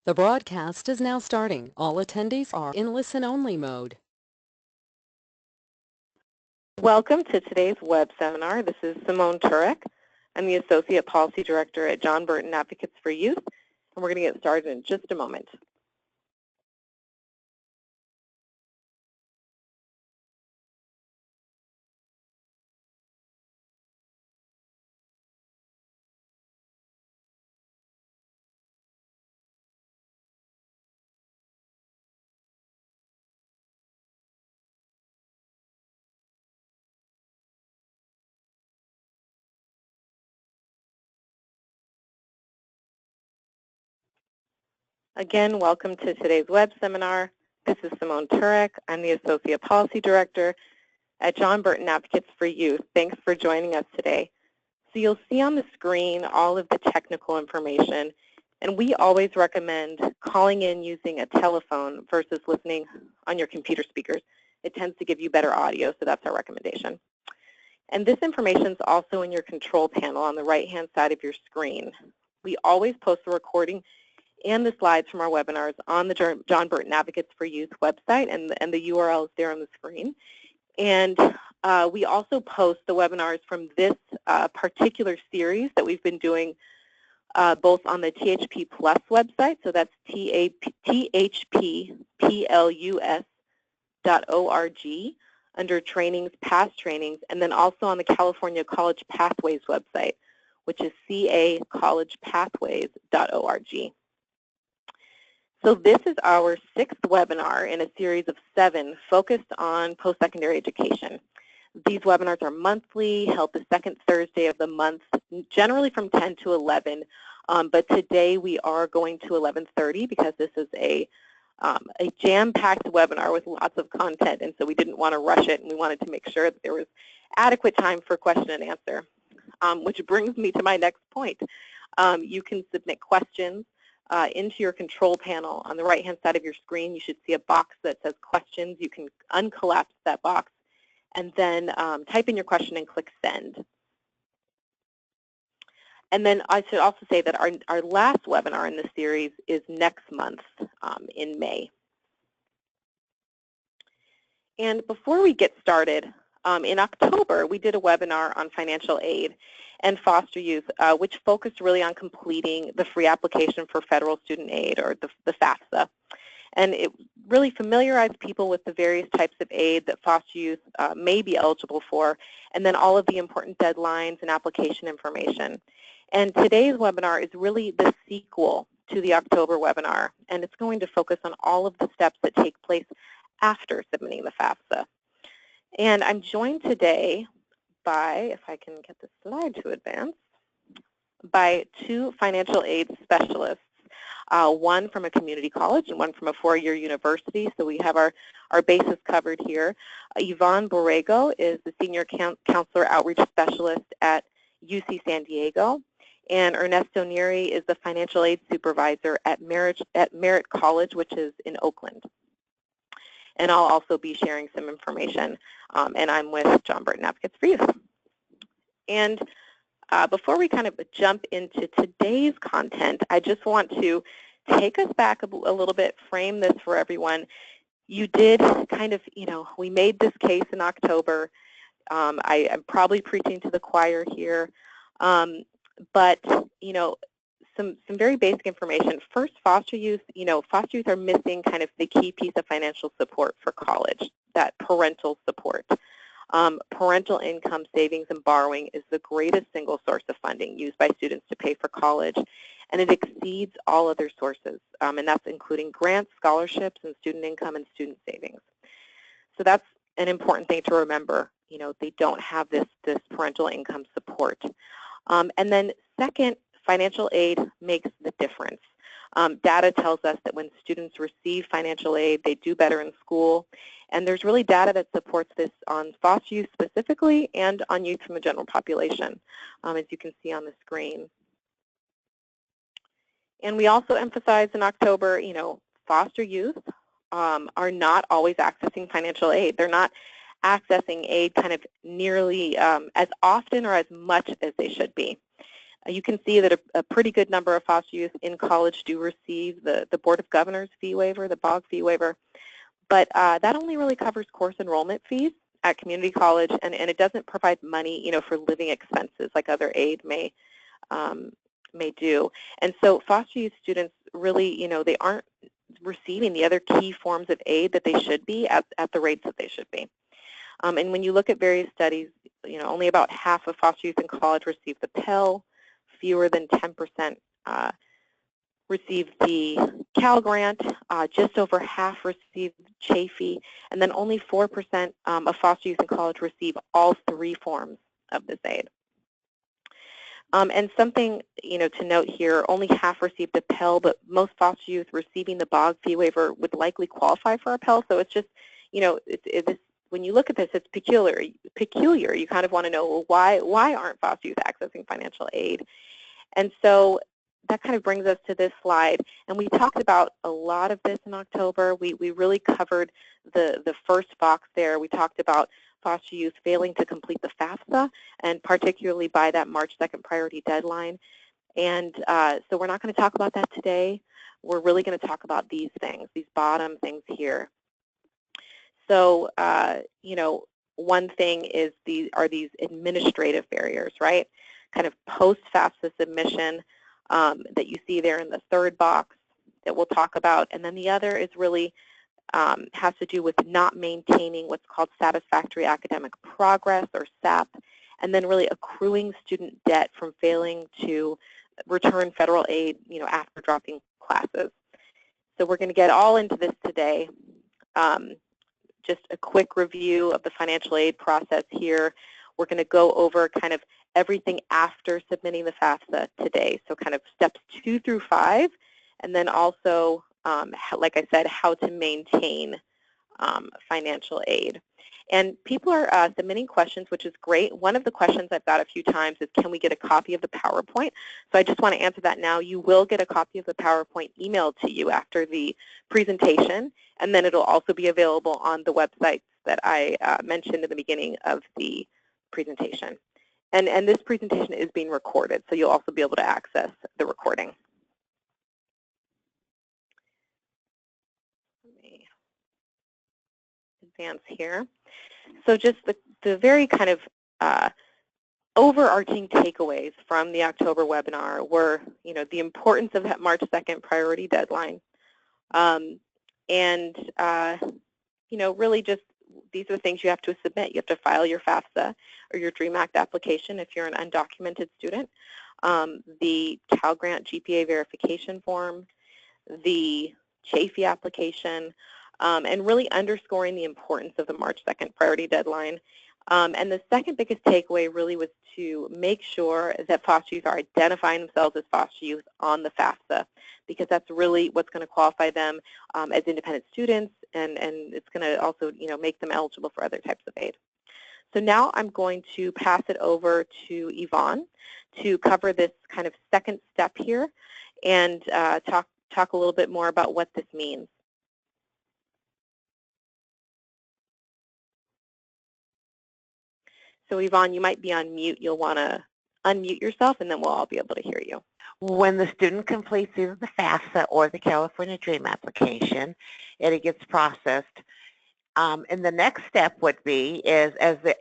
The broadcast is now starting. All attendees are in listen-only mode. Welcome to today's web seminar. This is Simone Tureck. I'm the Associate Policy Director at John Burton Advocates for Youth, and we're going to get started in just a moment. Again, welcome to today's web seminar. This is Simone Tureck. I'm the Associate Policy Director at John Burton Advocates for Youth. Thanks for joining us today. So you'll see on the screen all of the technical information, and we always recommend calling in using a telephone versus listening on your computer speakers. It tends to give you better audio, so that's our recommendation. And this information is also in your control panel on the right-hand side of your screen. We always post the recording and the slides from our webinars on the John Burton Advocates for Youth website, and the URL is there on the screen. And we also post the webinars from this particular series that we've been doing both on the THP Plus website, so that's thpplus.org under trainings, past trainings, and then also on the California College Pathways website, which is cacollegepathways.org. So this is our 6th webinar in a series of 7 focused on post-secondary education. These webinars are monthly, held the second Thursday of the month, generally from 10 to 11, but today we are going to 11:30 because this is a jam-packed webinar with lots of content, and so we didn't want to rush it, and we wanted to make sure that there was adequate time for question and answer, which brings me to my next point. You can submit questions into your control panel. On the right-hand side of your screen, you should see a box that says questions. You can uncollapse that box and then type in your question and click send. And then I should also say that our last webinar in this series is next month in May. And before we get started, in October, we did a webinar on financial aid and foster youth, which focused really on completing the free application for federal student aid, or the FAFSA. And it really familiarized people with the various types of aid that foster youth may be eligible for, and then all of the important deadlines and application information. And today's webinar is really the sequel to the October webinar, and it's going to focus on all of the steps that take place after submitting the FAFSA. And I'm joined today by, if I can get the slide to advance, by 2 financial aid specialists, one from a community college and one from a 4-year university. So we have our bases covered here. Yvonne Borrego is the Senior Counselor Outreach Specialist at UC San Diego, and Ernesto Nery is the Financial Aid Supervisor at Merritt College, which is in Oakland. And I'll also be sharing some information, and I'm with John Burton Advocates for Youth. And before we kind of jump into today's content, I just want to take us back a little bit, frame this for everyone. You did kind of, we made this case in October. I'm probably preaching to the choir here, but, some very basic information. First, foster youth, foster youth are missing kind of the key piece of financial support for college, that parental support. Parental income, savings, and borrowing is the greatest single source of funding used by students to pay for college, and it exceeds all other sources, and that's including grants, scholarships, and student income and student savings. So that's an important thing to remember. They don't have this parental income support. And then second, financial aid makes the difference. Data tells us that when students receive financial aid, they do better in school. And there's really data that supports this on foster youth specifically and on youth from the general population, as you can see on the screen. And we also emphasized in October, foster youth are not always accessing financial aid. They're not accessing aid kind of nearly as often or as much as they should be. You can see that a pretty good number of foster youth in college do receive the Board of Governors fee waiver, the BOG fee waiver, but that only really covers course enrollment fees at community college, and it doesn't provide money, for living expenses like other aid may do. And so foster youth students really, they aren't receiving the other key forms of aid that they should be at the rates that they should be. And when you look at various studies, only about half of foster youth in college receive the Pell, fewer than 10% receive the Cal Grant, just over half receive Chafee, and then only 4% of foster youth in college receive all three forms of this aid. And something to note here, only half received a Pell, but most foster youth receiving the BOG fee waiver would likely qualify for a Pell. So it's just, when you look at this, it's peculiar. You kind of want to know, well, why aren't foster youth accessing financial aid? And so that kind of brings us to this slide. And we talked about a lot of this in October. We really covered the first box there. We talked about foster youth failing to complete the FAFSA, and particularly by that March 2nd priority deadline. And so we're not going to talk about that today. We're really going to talk about these things, these bottom things here. So, one thing is these administrative barriers, right? Kind of post-FAFSA submission that you see there in the third box that we'll talk about. And then the other is really has to do with not maintaining what's called Satisfactory Academic Progress, or SAP, and then really accruing student debt from failing to return federal aid, after dropping classes. So we're going to get all into this today. Just a quick review of the financial aid process here. We're going to go over kind of everything after submitting the FAFSA today, so kind of steps 2 through 5, and then also, like I said, how to maintain financial aid. And people are submitting questions, which is great. One of the questions I've got a few times is, can we get a copy of the PowerPoint? So I just want to answer that now. You will get a copy of the PowerPoint emailed to you after the presentation, and then it'll also be available on the websites that I mentioned in the beginning of the presentation. And this presentation is being recorded, so you'll also be able to access the recording. Let me advance here. So just the very kind of overarching takeaways from the October webinar were, the importance of that March 2nd priority deadline. Really just these are the things you have to submit. You have to file your FAFSA or your DREAM Act application if you're an undocumented student, the Cal Grant GPA verification form, the Chafee application, and really underscoring the importance of the March 2nd priority deadline. And the second biggest takeaway really was to make sure that foster youth are identifying themselves as foster youth on the FAFSA, because that's really what's going to qualify them as independent students, and it's going to also make them eligible for other types of aid. So now I'm going to pass it over to Yvonne to cover this kind of second step here and talk a little bit more about what this means. So Yvonne, you might be on mute. You'll want to unmute yourself, and then we'll all be able to hear you. When the student completes either the FAFSA or the California DREAM application, it gets processed. And the next step would be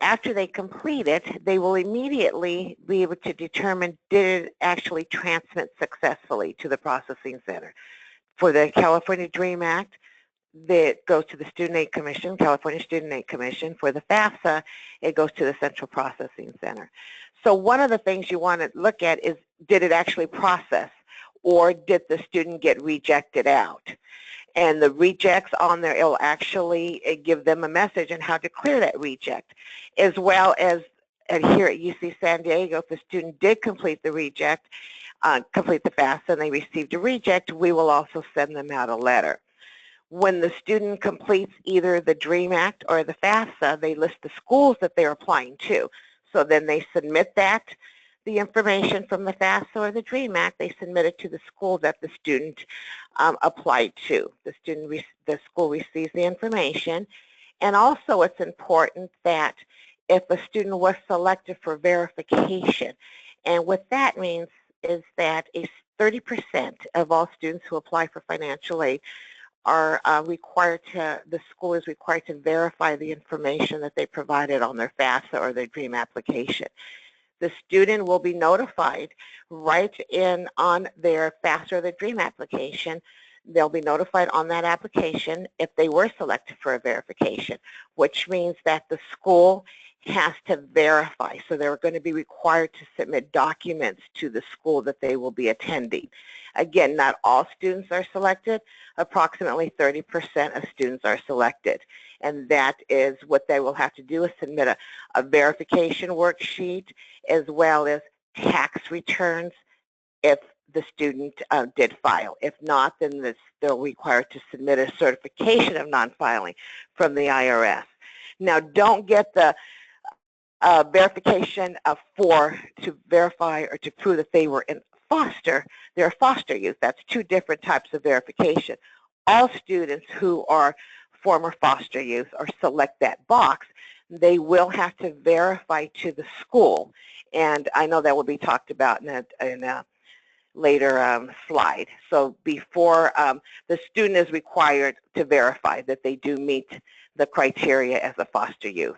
after they complete it, they will immediately be able to determine, did it actually transmit successfully to the processing center. For the California DREAM Act, that goes to the Student Aid Commission, California Student Aid Commission. For the FAFSA, it goes to the Central Processing Center. So one of the things you want to look at is, did it actually process, or did the student get rejected out? And the rejects on there, it'll actually give them a message on how to clear that reject, as well as here at UC San Diego, if the student did complete the reject, complete the FAFSA, and they received a reject, we will also send them out a letter. When the student completes either the DREAM Act or the FAFSA, they list the schools that they're applying to. So then they submit the information from the FAFSA or the DREAM Act, they submit it to the school that the student applied to. The school receives the information. And also it's important that if a student was selected for verification, And what that means is that 30% of all students who apply for financial aid are required to, the school is required to verify the information that they provided on their FAFSA or their DREAM application. The student will be notified right in on their FAFSA or their DREAM application. They'll be notified on that application if they were selected for a verification, which means that the school has to verify. So they're going to be required to submit documents to the school that they will be attending. Again, not all students are selected. Approximately 30% of students are selected. And that is what they will have to do, is submit a verification worksheet as well as tax returns if the student did file. If not, then they're required to submit a certification of non-filing from the IRS. Now, don't get the verification to verify or to prove that they were in foster. They're foster youth. That's two different types of verification. All students who are former foster youth or select that box, they will have to verify to the school. And I know that will be talked about in a later slide. So before the student is required to verify that they do meet the criteria as a foster youth.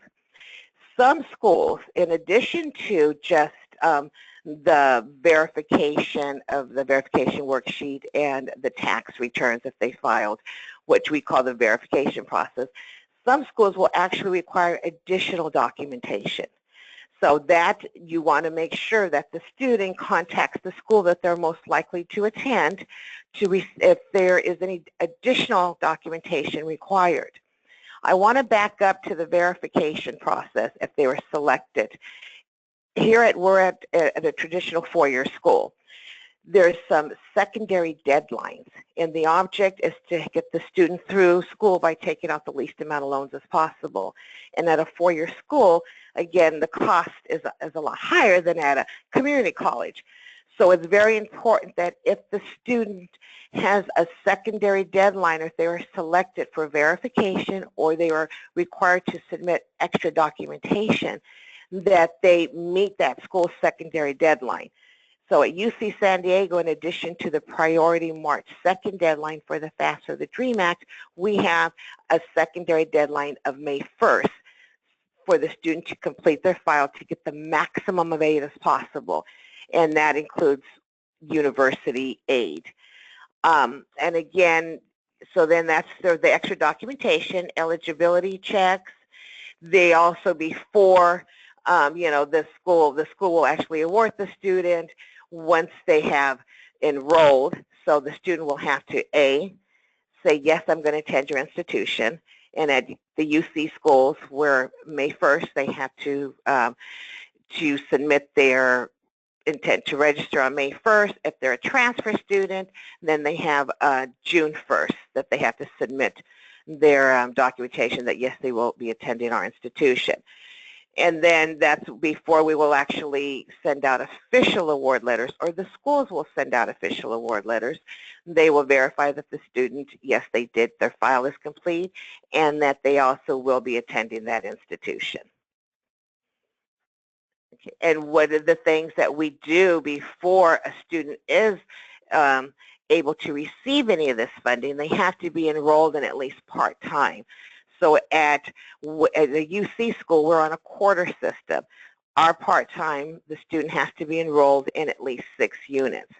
Some schools, in addition to just the verification of the verification worksheet and the tax returns if they filed, which we call the verification process, some schools will actually require additional documentation. So that you want to make sure that the student contacts the school that they're most likely to attend if there is any additional documentation required. I want to back up to the verification process if they were selected. Here we're at a traditional four-year school. There's some secondary deadlines, and the object is to get the student through school by taking out the least amount of loans as possible. And at a four-year school, again, the cost is a lot higher than at a community college. So it's very important that if the student has a secondary deadline, or if they were selected for verification or they were required to submit extra documentation, that they meet that school's secondary deadline. So at UC San Diego, in addition to the priority March 2nd deadline for the FAFSA or the DREAM Act, we have a secondary deadline of May 1st for the student to complete their file to get the maximum of aid as possible. And that includes university aid. And again, so then that's the extra documentation, eligibility checks. They also, before the school will actually award the student once they have enrolled. So the student will have to say, yes, I'm going to attend your institution. And at the UC schools, where May 1st, they have to submit their intent to register on May 1st. If they're a transfer student, then they have June 1st that they have to submit their documentation that, yes, they will be attending our institution. And then that's before we will actually send out official award letters, or the schools will send out official award letters. They will verify that the student, yes, they did, their file is complete, and that they also will be attending that institution. Okay. And what are the things that we do before a student is able to receive any of this funding? They have to be enrolled in at least part-time. So at the UC school, we're on a quarter system. Our part-time, the student has to be enrolled in at least 6 units.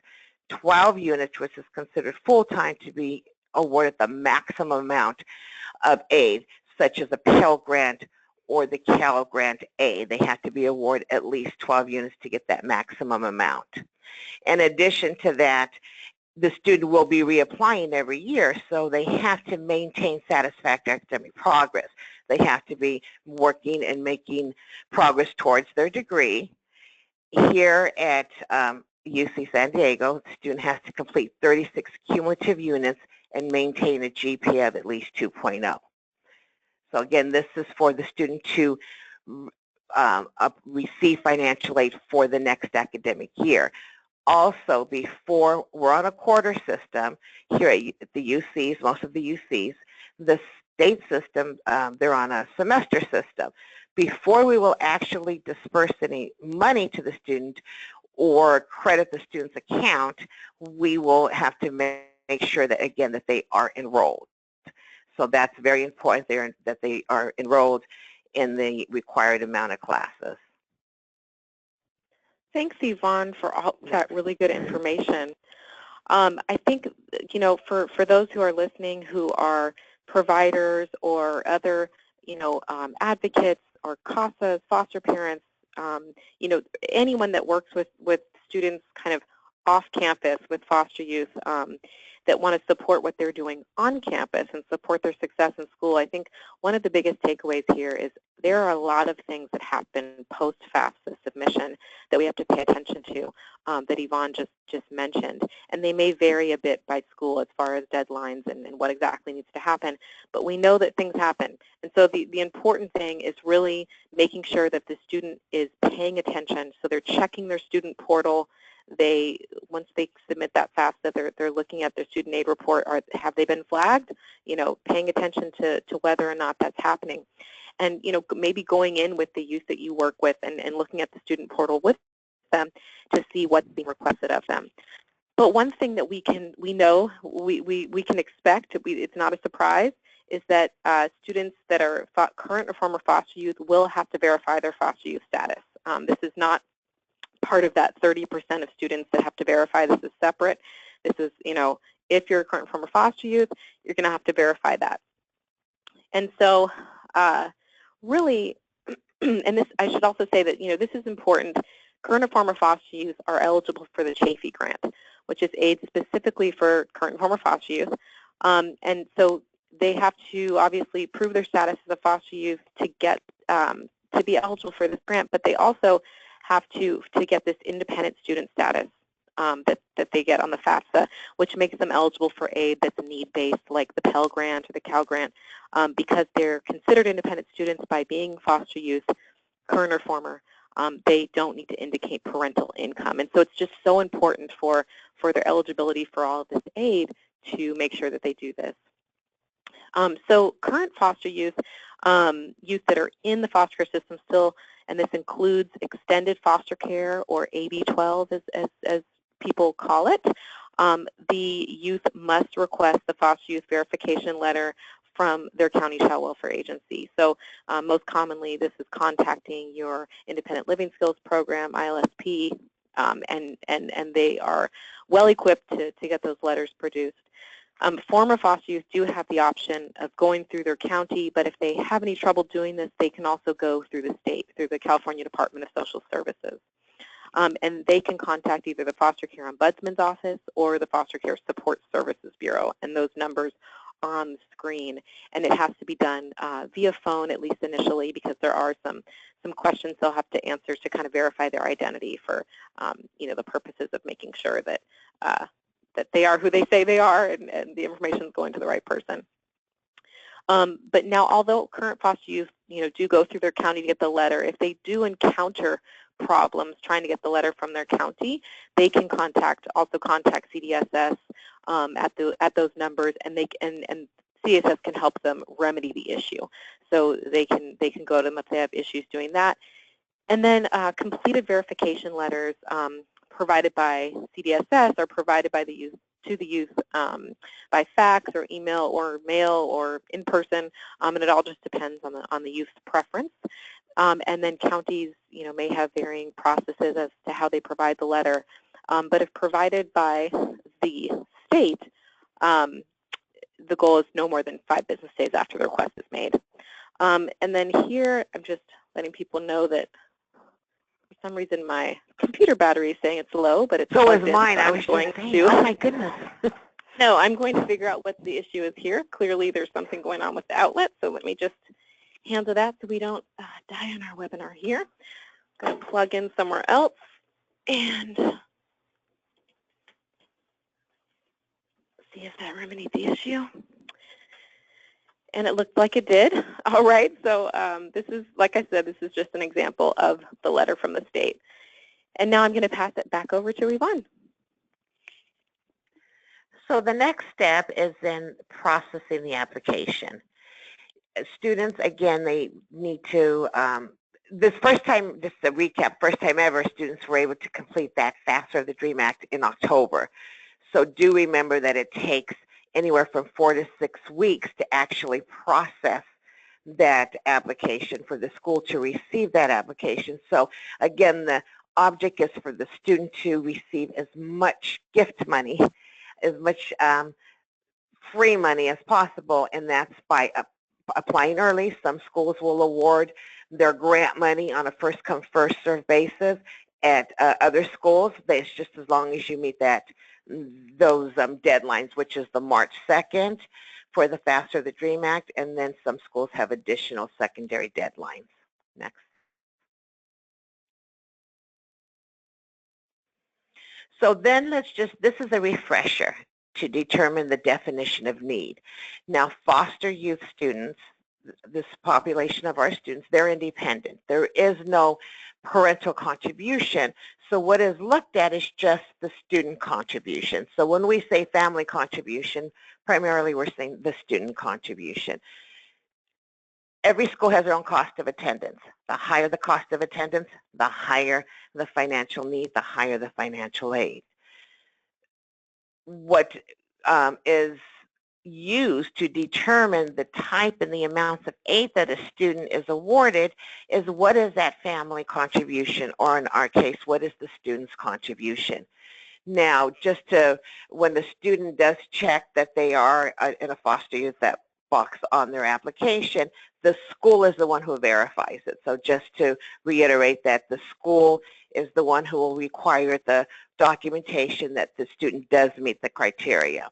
12 units, which is considered full-time, to be awarded the maximum amount of aid, such as a Pell Grant or the Cal Grant A. They have to be awarded at least 12 units to get that maximum amount. In addition to that, the student will be reapplying every year, so they have to maintain satisfactory academic progress. They have to be working and making progress towards their degree. Here at UC San Diego, the student has to complete 36 cumulative units and maintain a GPA of at least 2.0. So again, this is for the student to receive financial aid for the next academic year. Also, before we're on a quarter system here at the UCs, most of the UCs, the state system, they're on a semester system. Before we will actually disperse any money to the student, or credit the student's account, we will have to make sure that, again, that they are enrolled. So that's very important there, that they are enrolled in the required amount of classes. Thanks, Yvonne, for all that really good information. I think, you know, for those who are listening who are providers or other, you know, advocates or CASAs, foster parents, you know, anyone that works with students kind of off campus with foster youth that want to support what they're doing on campus and support their success in school, I think one of the biggest takeaways here is there are a lot of things that happen post-FAFSA submission that we have to pay attention to that Yvonne just mentioned. And they may vary a bit by school as far as deadlines and what exactly needs to happen, but we know that things happen. And so the important thing is really making sure that the student is paying attention. So they're checking their student portal. Once they submit that FAFSA, they're looking at their student aid report. Have they been flagged? You know, paying attention to whether or not that's happening. And, you know, maybe going in with the youth that you work with and looking at the student portal with them to see what's being requested of them. But one thing that we can expect, it's not a surprise, is that students that are current or former foster youth will have to verify their foster youth status. This is not part of that 30% of students that have to verify. This is separate. This is, you know, if you're a current or former foster youth, you're going to have to verify that. And so really, and this, I should also say that, you know, this is important. Current or former foster youth are eligible for the Chafee grant, which is aid specifically for current and former foster youth. And so they have to obviously prove their status as a foster youth to get to be eligible for this grant, but they also have to get this independent student status that they get on the FAFSA, which makes them eligible for aid that's need-based, like the Pell Grant or the Cal Grant, because they're considered independent students by being foster youth, current or former. They don't need to indicate parental income. And so it's just so important for their eligibility for all of this aid to make sure that they do this. So current foster youth, youth that are in the foster care system still, and this includes extended foster care, or AB-12 as people call it, the youth must request the foster youth verification letter from their county child welfare agency. So most commonly this is contacting your independent living skills program, ILSP, and they are well equipped to get those letters produced. Former foster youth do have the option of going through their county, but if they have any trouble doing this, they can also go through the state, through the California Department of Social Services. And they can contact either the Foster Care Ombudsman's Office or the Foster Care Support Services Bureau, and those numbers are on the screen. And it has to be done via phone, at least initially, because there are some questions they'll have to answer to kind of verify their identity for you know, the purposes of making sure that that they are who they say they are, and the information is going to the right person. But now, although current foster youth, you know, do go through their county to get the letter, if they do encounter problems trying to get the letter from their county, they can also contact CDSS at those numbers, and CDSS can help them remedy the issue. So they can go to them if they have issues doing that. And then completed verification letters provided by CDSS are provided by the youth to the youth by fax or email or mail or in person, and it all just depends on the youth's preference. And then counties, you know, may have varying processes as to how they provide the letter, but if provided by the state, the goal is no more than 5 business days after the request is made. And then here, I'm just letting people know that for some reason my computer battery is saying it's low, but it's so is mine. So I was going to. Oh my goodness. No, I'm going to figure out what the issue is here. Clearly, there's something going on with the outlet, so let me just handle that so we don't die on our webinar here. I'm going to plug in somewhere else and see if that remedied the issue. And it looked like it did. All right, so this is, like I said, this is just an example of the letter from the state. And now I'm going to pass it back over to Yvonne. So the next step is then processing the application. Students, again, they need to this first time, just a recap, first time ever, students were able to complete that FAFSA or the DREAM Act in October. So do remember that it takes anywhere from 4 to 6 weeks to actually process that application for the school to receive that application. So again, the object is for the student to receive as much gift money, as much free money as possible, and that's by applying early. Some schools will award their grant money on a first-come, first-served basis. At other schools, it's just as long as you meet those deadlines, which is the March 2nd for the FAFSA or the DREAM Act, and then some schools have additional secondary deadlines. Next. So then this is a refresher to determine the definition of need. Now, foster youth students, this population of our students, they're independent. There is no parental contribution. So what is looked at is just the student contribution. So when we say family contribution, primarily we're saying the student contribution. Every school has their own cost of attendance. The higher the cost of attendance, the higher the financial need, the higher the financial aid. What is used to determine the type and the amounts of aid that a student is awarded is what is that family contribution, or in our case, what is the student's contribution. Now, when the student does check that they are in a foster youth, that box on their application, the school is the one who verifies it. So just to reiterate that the school is the one who will require the documentation that the student does meet the criteria.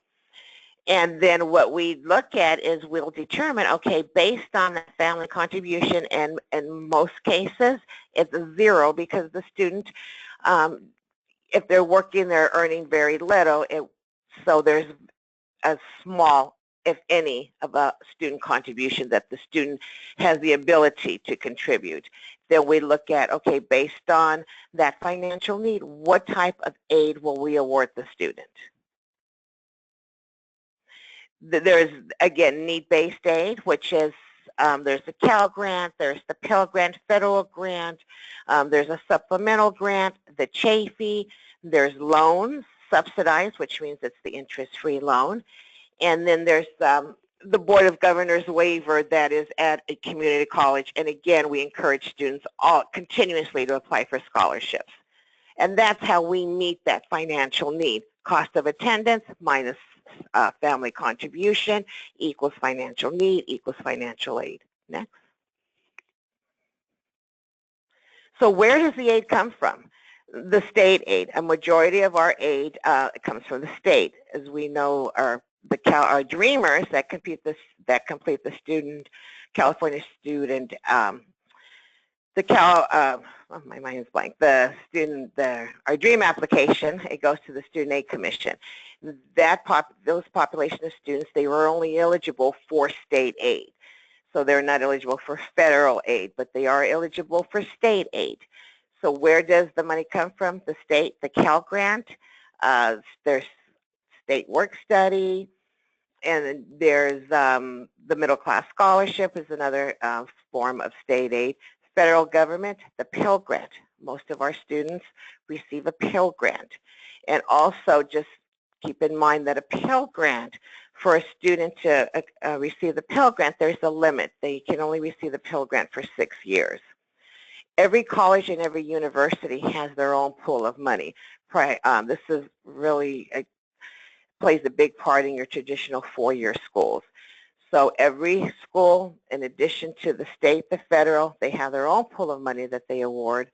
And then what we look at is we'll determine, okay, based on the family contribution, and in most cases it's 0 because the student, if they're working, they're earning very little, so there's a small, if any, of a student contribution that the student has the ability to contribute. Then we look at, okay, based on that financial need, what type of aid will we award the student? There's, again, need-based aid, which is there's the Cal Grant, there's the Pell Grant, federal grant, there's a supplemental grant, the Chafee, there's loans, subsidized, which means it's the interest-free loan, and then there's the Board of Governors waiver that is at a community college, and again, we encourage students continuously to apply for scholarships. And that's how we meet that financial need. Cost of attendance minus family contribution equals financial need equals financial aid. Next. So where does the aid come from? The state aid. A majority of our aid comes from the state. As we know, our dreamers that complete the California student, my mind is blank. Our DREAM application, it goes to the Student Aid Commission. Those population of students, they were only eligible for state aid. So they're not eligible for federal aid, but they are eligible for state aid. So where does the money come from? The state, the Cal Grant, there's state work study, and there's the middle class scholarship is another form of state aid. Federal government, the Pell Grant. Most of our students receive a Pell Grant. And also just keep in mind that a Pell Grant, for a student to receive the Pell Grant, there's a limit. They can only receive the Pell Grant for 6 years. Every college and every university has their own pool of money. This is really plays a big part in your traditional 4-year schools. So every school, in addition to the state, the federal, they have their own pool of money that they award.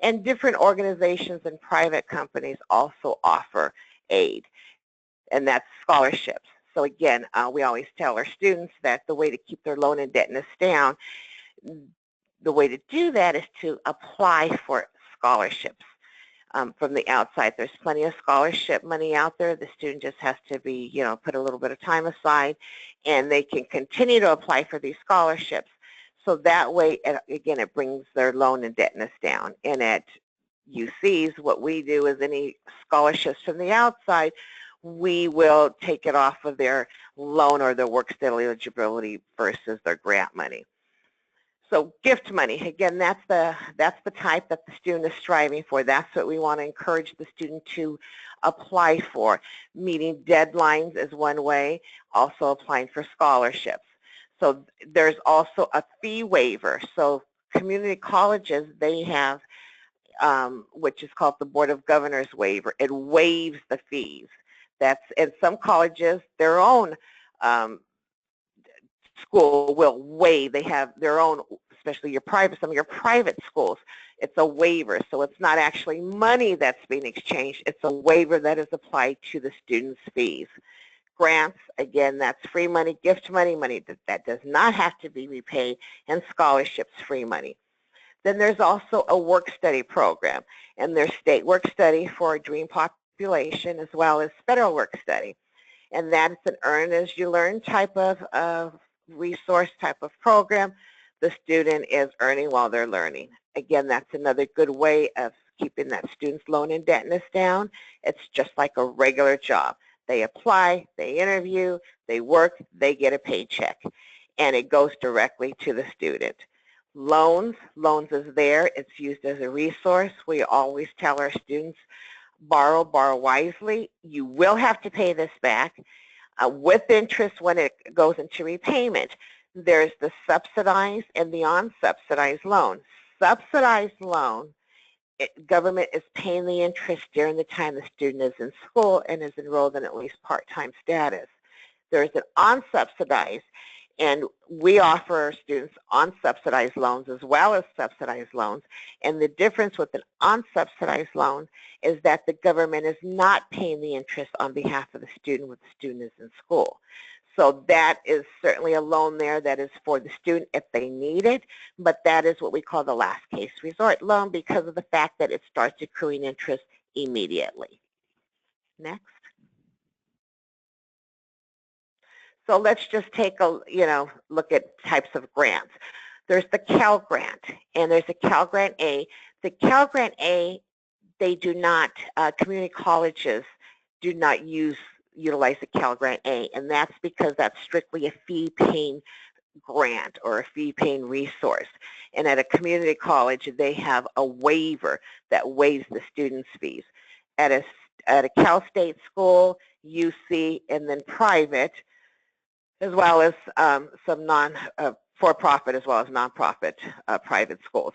And different organizations and private companies also offer aid, and that's scholarships. So again, we always tell our students that the way to keep their loan indebtedness down, the way to do that is to apply for scholarships. From the outside, there's plenty of scholarship money out there. The student just has to be, put a little bit of time aside, and they can continue to apply for these scholarships. So that way, again, it brings their loan indebtedness down. And at UCs, what we do is any scholarships from the outside, we will take it off of their loan or their work study eligibility versus their grant money. So gift money, again, that's the type that the student is striving for. That's what we want to encourage the student to apply for. Meeting deadlines is one way, also applying for scholarships. So there's also a fee waiver. So community colleges, they have, which is called the Board of Governors waiver. It waives the fees. That's in some colleges, their own school will waive. They have their own, especially some of your private schools. It's a waiver, so it's not actually money that's being exchanged. It's a waiver that is applied to the student's fees. Grants, again, that's free money, gift money, money that does not have to be repaid, and scholarships, free money. Then there's also a work-study program, and there's state work-study for a dream population as well as federal work-study. And that's an earn-as-you-learn type of resource type of program. The student is earning while they're learning. Again, that's another good way of keeping that student's loan indebtedness down. It's just like a regular job. They apply, they interview, they work, they get a paycheck, and it goes directly to the student. Loans is there. It's used as a resource. We always tell our students, borrow wisely. You will have to pay this back with interest when it goes into repayment. There's the subsidized and the unsubsidized loan. Subsidized loan, government is paying the interest during the time the student is in school and is enrolled in at least part-time status. There's an unsubsidized, and we offer our students unsubsidized loans as well as subsidized loans. And the difference with an unsubsidized loan is that the government is not paying the interest on behalf of the student when the student is in school. So that is certainly a loan there that is for the student if they need it, but that is what we call the last case resort loan because of the fact that it starts accruing interest immediately. Next. So let's just take a, look at types of grants. There's the Cal Grant, and there's a Cal Grant A. The Cal Grant A, they do not, community colleges do not utilize the Cal Grant A, and that's because that's strictly a fee-paying grant or a fee-paying resource. And at a community college, they have a waiver that waives the students' fees. At a Cal State school, UC, and then private, as well as some for-profit as well as nonprofit private schools.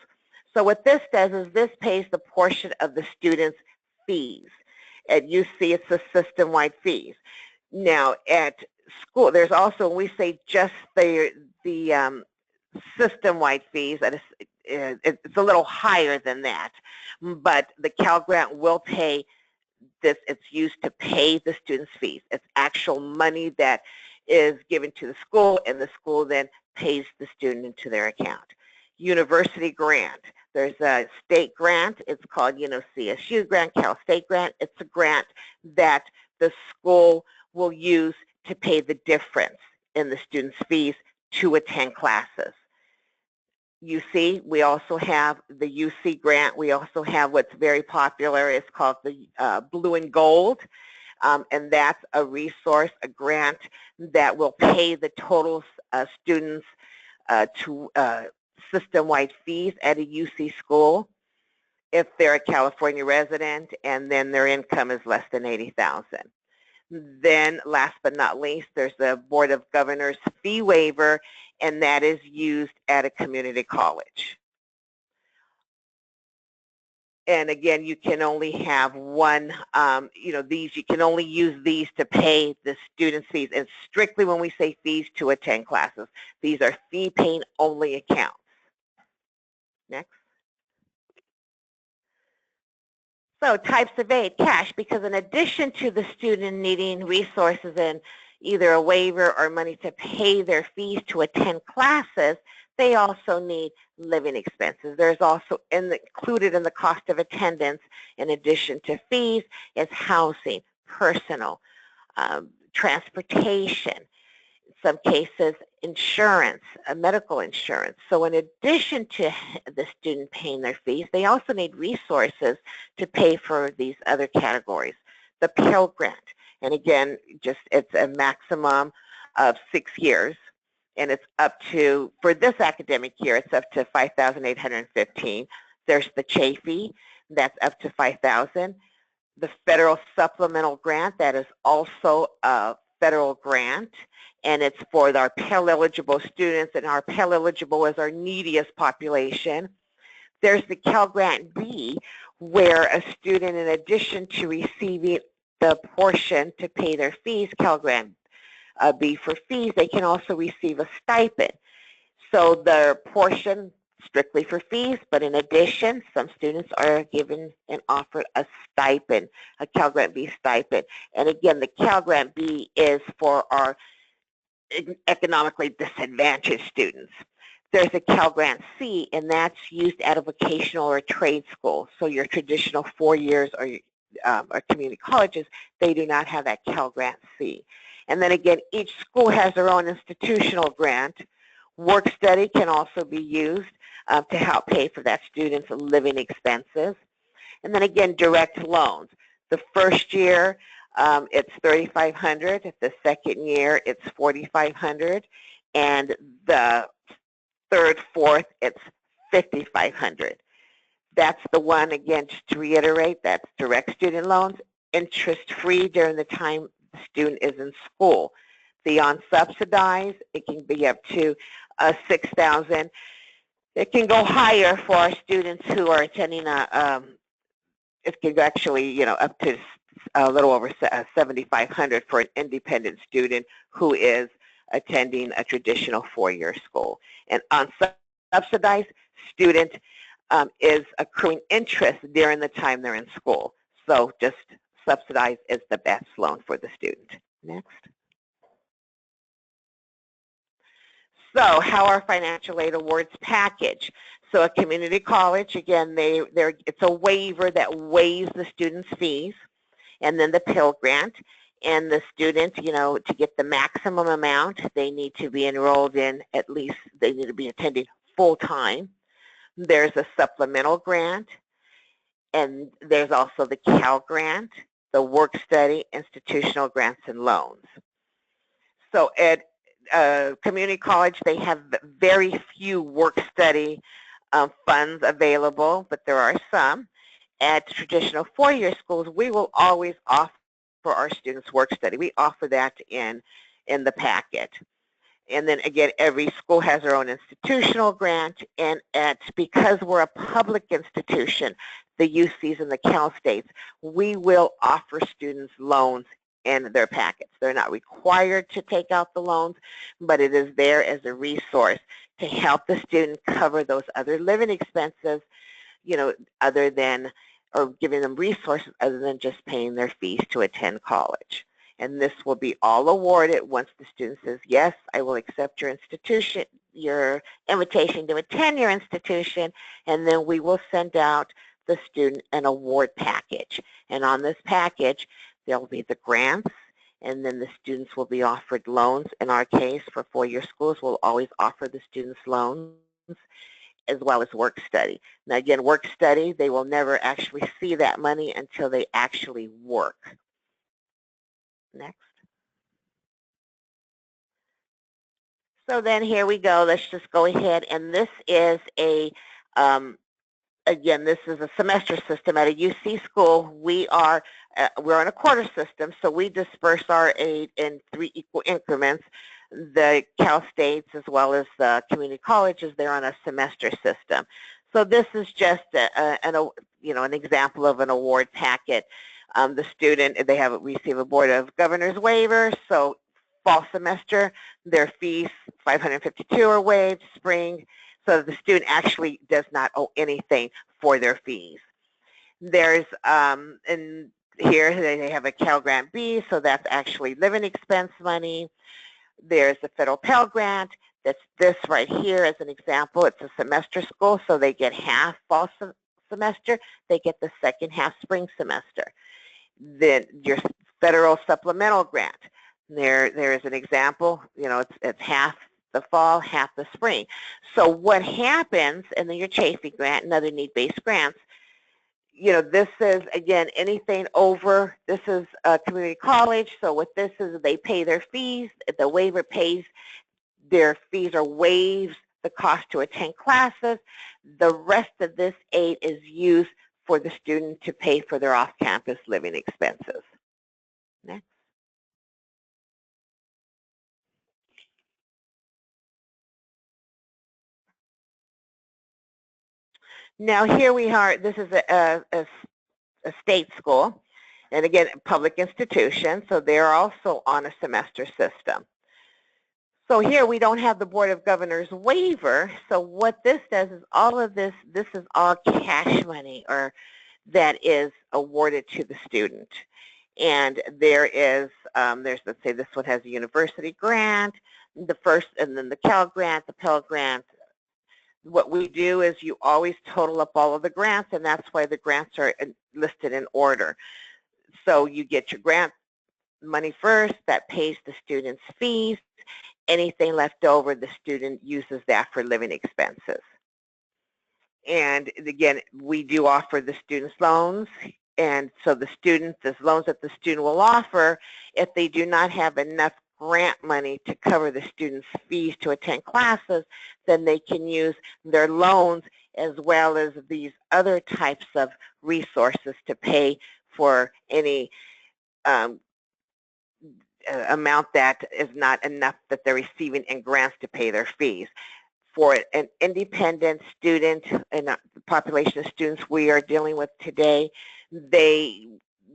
So what this does is this pays the portion of the student's fees. At UC, it's the system-wide fees. Now, at school, there's also, when we say just the system-wide fees, it's a little higher than that, but the Cal Grant will pay this. It's used to pay the student's fees. It's actual money that is given to the school, and the school then pays the student into their account. University grant. There's a state grant. It's called, CSU grant, Cal State grant. It's a grant that the school will use to pay the difference in the student's fees to attend classes. UC, we also have the UC grant. We also have what's very popular. It's called the Blue and Gold. And that's a resource, a grant that will pay the total students to system-wide fees at a UC school if they're a California resident and then their income is less than $80,000. Then last but not least, there's the Board of Governors fee waiver, and that is used at a community college. And again, you can only have one, you can only use these to pay the students' fees. And strictly when we say fees to attend classes, these are fee-paying only accounts. Next. So types of aid, cash, because in addition to the student needing resources in either a waiver or money to pay their fees to attend classes, they also need living expenses. There's also included in the cost of attendance, in addition to fees, is housing, personal, transportation, in some cases insurance, medical insurance. So in addition to the student paying their fees, they also need resources to pay for these other categories. The Pell Grant, and again, it's a maximum of 6 years. and it's up to, for this academic year, it's up to $5,815. There's the Chafee, that's up to $5,000. The federal supplemental grant, that is also a federal grant, and it's for our Pell eligible students, and our Pell eligible is our neediest population. There's the Cal Grant B, where a student, in addition to receiving the portion to pay their fees, Cal Grant B for fees, they can also receive a stipend. So the portion strictly for fees, but in addition, some students are given and offered a stipend, a Cal Grant B stipend. And again, the Cal Grant B is for our economically disadvantaged students. There's a Cal Grant C, and that's used at a vocational or trade school. So your traditional 4 years or community colleges, they do not have that Cal Grant C. And then again, each school has their own institutional grant. Work study can also be used to help pay for that student's living expenses. And then again, direct loans. The first year, it's $3,500. The second year, it's $4,500. And the third, fourth, it's $5,500. That's the one, again, just to reiterate, that's direct student loans, interest-free during the time the student is in school. The unsubsidized, it can be up to $6,000. It can go higher for our students who are attending it can go actually, up to a little over $7,500 for an independent student who is attending a traditional 4-year school. And unsubsidized student is accruing interest during the time they're in school. So just subsidized is the best loan for the student. Next. So how are financial aid awards packaged? So a community college, again, it's a waiver that waives the student's fees, and then the Pell Grant. And the student, to get the maximum amount, they need to be enrolled in at least, they need to be attending full-time. There's a supplemental grant, and there's also the Cal Grant, the work study, institutional grants, and loans. So at community college, they have very few work study funds available, but there are some. At traditional 4-year schools, we will always offer for our students work study. We offer that in the packet. And then again, every school has their own institutional grant, and because we're a public institution, the UCs and the Cal States, we will offer students loans in their packets. They're not required to take out the loans, but it is there as a resource to help the student cover those other living expenses, other than, or giving them resources other than just paying their fees to attend college. And this will be all awarded once the student says, yes, I will accept your institution, your invitation to attend your institution, and then we will send out the student an award package. And on this package, there will be the grants, and then the students will be offered loans. In our case, for 4-year schools, we'll always offer the students loans, as well as work study. Now again, work study, they will never actually see that money until they actually work. Next. So then here we go. Let's just go ahead, and this is again, this is a semester system at a UC school. we're on a quarter system, so we disperse our aid in 3 equal increments. The Cal States, as well as the community colleges, they're on a semester system. So this is just an example of an award packet. The student, they receive a Board of Governors waiver. So fall semester, their fees, $552 are waived. Spring, so the student actually does not owe anything for their fees. There's, and here they have a Cal Grant B, so that's actually living expense money. There's the federal Pell Grant. That's this right here as an example. It's a semester school, so they get half fall semester. They get the second half spring semester. Then your federal supplemental grant. There is an example. It's half the fall, half the spring. So what happens, and then your Chafee grant and other need-based grants, this is, again, anything over, this is a community college, so what this is, they pay their fees, the waiver pays their fees or waives the cost to attend classes. The rest of this aid is used for the student to pay for their off-campus living expenses. Next. Now here we are, this is a state school, and again, public institution, so they're also on a semester system. So here we don't have the Board of Governors waiver, so what this does is all of this is all cash money or that is awarded to the student. And there is, let's say this one has a university grant, the first, and then the Cal grant, the Pell grant. What we do is you always total up all of the grants, and that's why the grants are listed in order. So you get your grant money first, that pays the student's fees. Anything left over, the student uses that for living expenses. And again, we do offer the students loans, and so the loans that the student will offer, if they do not have enough grant money to cover the student's fees to attend classes, then they can use their loans as well as these other types of resources to pay for any amount that is not enough that they're receiving in grants to pay their fees. For an independent student and the population of students we are dealing with today, they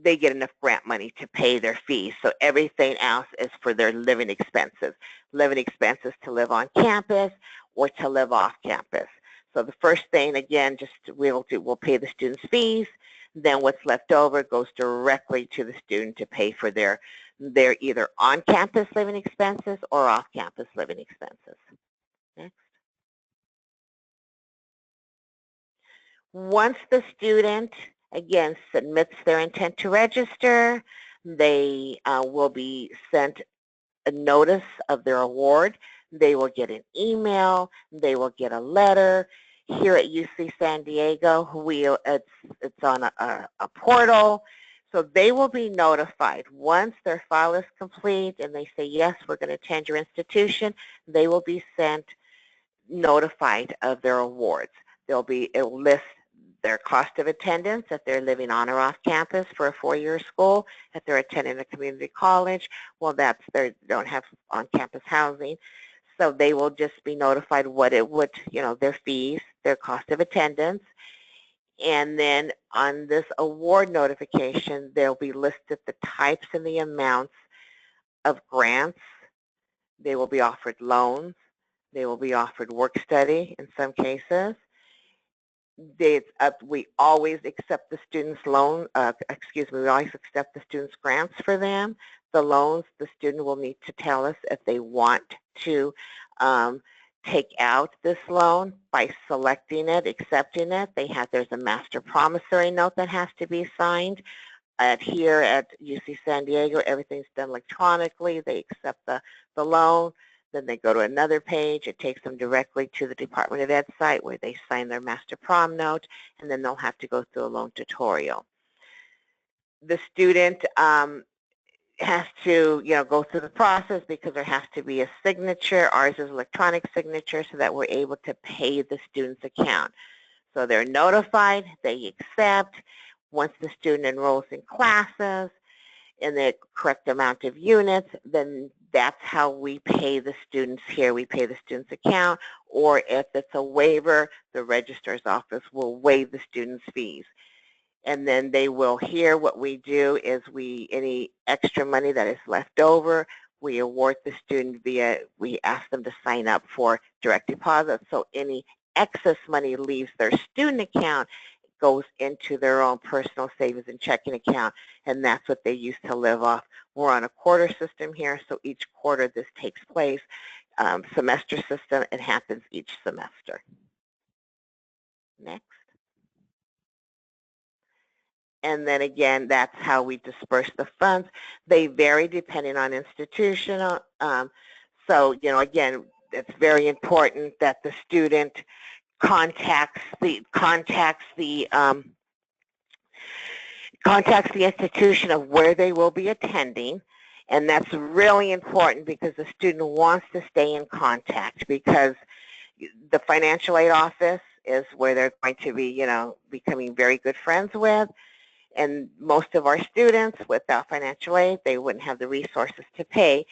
get enough grant money to pay their fees. So everything else is for their living expenses to live on campus or to live off campus. So the first thing, again, just we'll pay the students' fees. Then what's left over goes directly to the student to pay for their either on-campus living expenses or off-campus living expenses. Next. Once the student, again, submits their intent to register, they will be sent a notice of their award. They will get an email. They will get a letter. Here at UC San Diego, it's on a portal. So they will be notified once their file is complete and they say, yes, we're going to attend your institution. They will be notified of their awards. It will list their cost of attendance if they're living on or off campus for a 4-year school. If they're attending a community college, well, they don't have on-campus housing. So they will just be notified what it would, their fees, their cost of attendance. And then on this award notification, they'll be listed the types and the amounts of grants. They will be offered loans. They will be offered work study in some cases. We always accept the student's we always accept the student's grants for them. The loans, the student will need to tell us if they want to take out this loan by selecting it, accepting it. There's a master promissory note that has to be signed. Here at UC San Diego, everything's done electronically. They accept the loan. Then they go to another page. It takes them directly to the Department of Ed site where they sign their master prom note, and then they'll have to go through a loan tutorial. The student has to, go through the process because there has to be a signature. Ours is electronic signature so that we're able to pay the student's account. So they're notified, they accept. Once the student enrolls in classes in the correct amount of units, then that's how we pay the students here. We pay the student's account, or if it's a waiver, the registrar's office will waive the student's fees. And then they will hear what we do is any extra money that is left over, we award the student we ask them to sign up for direct deposit. So any excess money leaves their student account, goes into their own personal savings and checking account, and that's what they use to live off. We're on a quarter system here, so each quarter this takes place. Semester system, it happens each semester. Next. And then again, that's how we disperse the funds. They vary depending on institutional. So, again, it's very important that the student contacts the institution of where they will be attending. And that's really important because the student wants to stay in contact, because the financial aid office is where they're going to be, becoming very good friends with. And most of our students, without financial aid, they wouldn't have the resources to pay.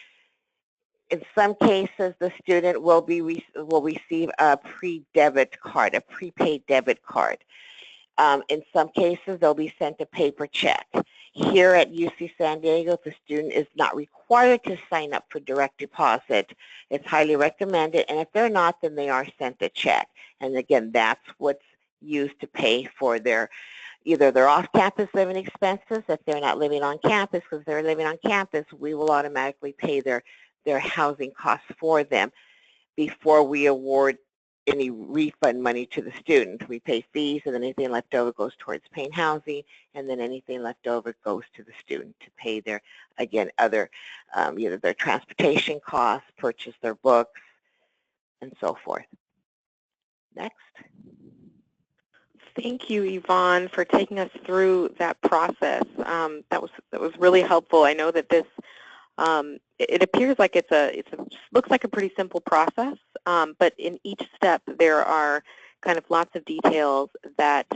In some cases, the student will receive a pre-debit card, a prepaid debit card. In some cases, they'll be sent a paper check. Here at UC San Diego, if the student is not required to sign up for direct deposit, it's highly recommended, and if they're not, then they are sent a check. And again, that's what's used to pay for either their off-campus living expenses, if they're not living on campus, because if they're living on campus, we will automatically pay their housing costs for them before we award any refund money to the student. We pay fees, and then anything left over goes towards paying housing, and then anything left over goes to the student to pay their, again, other, their transportation costs, purchase their books, and so forth. Next. Thank you, Yvonne, for taking us through that process. That was really helpful. I know that this it appears like it looks like a pretty simple process, but in each step there are kind of lots of details that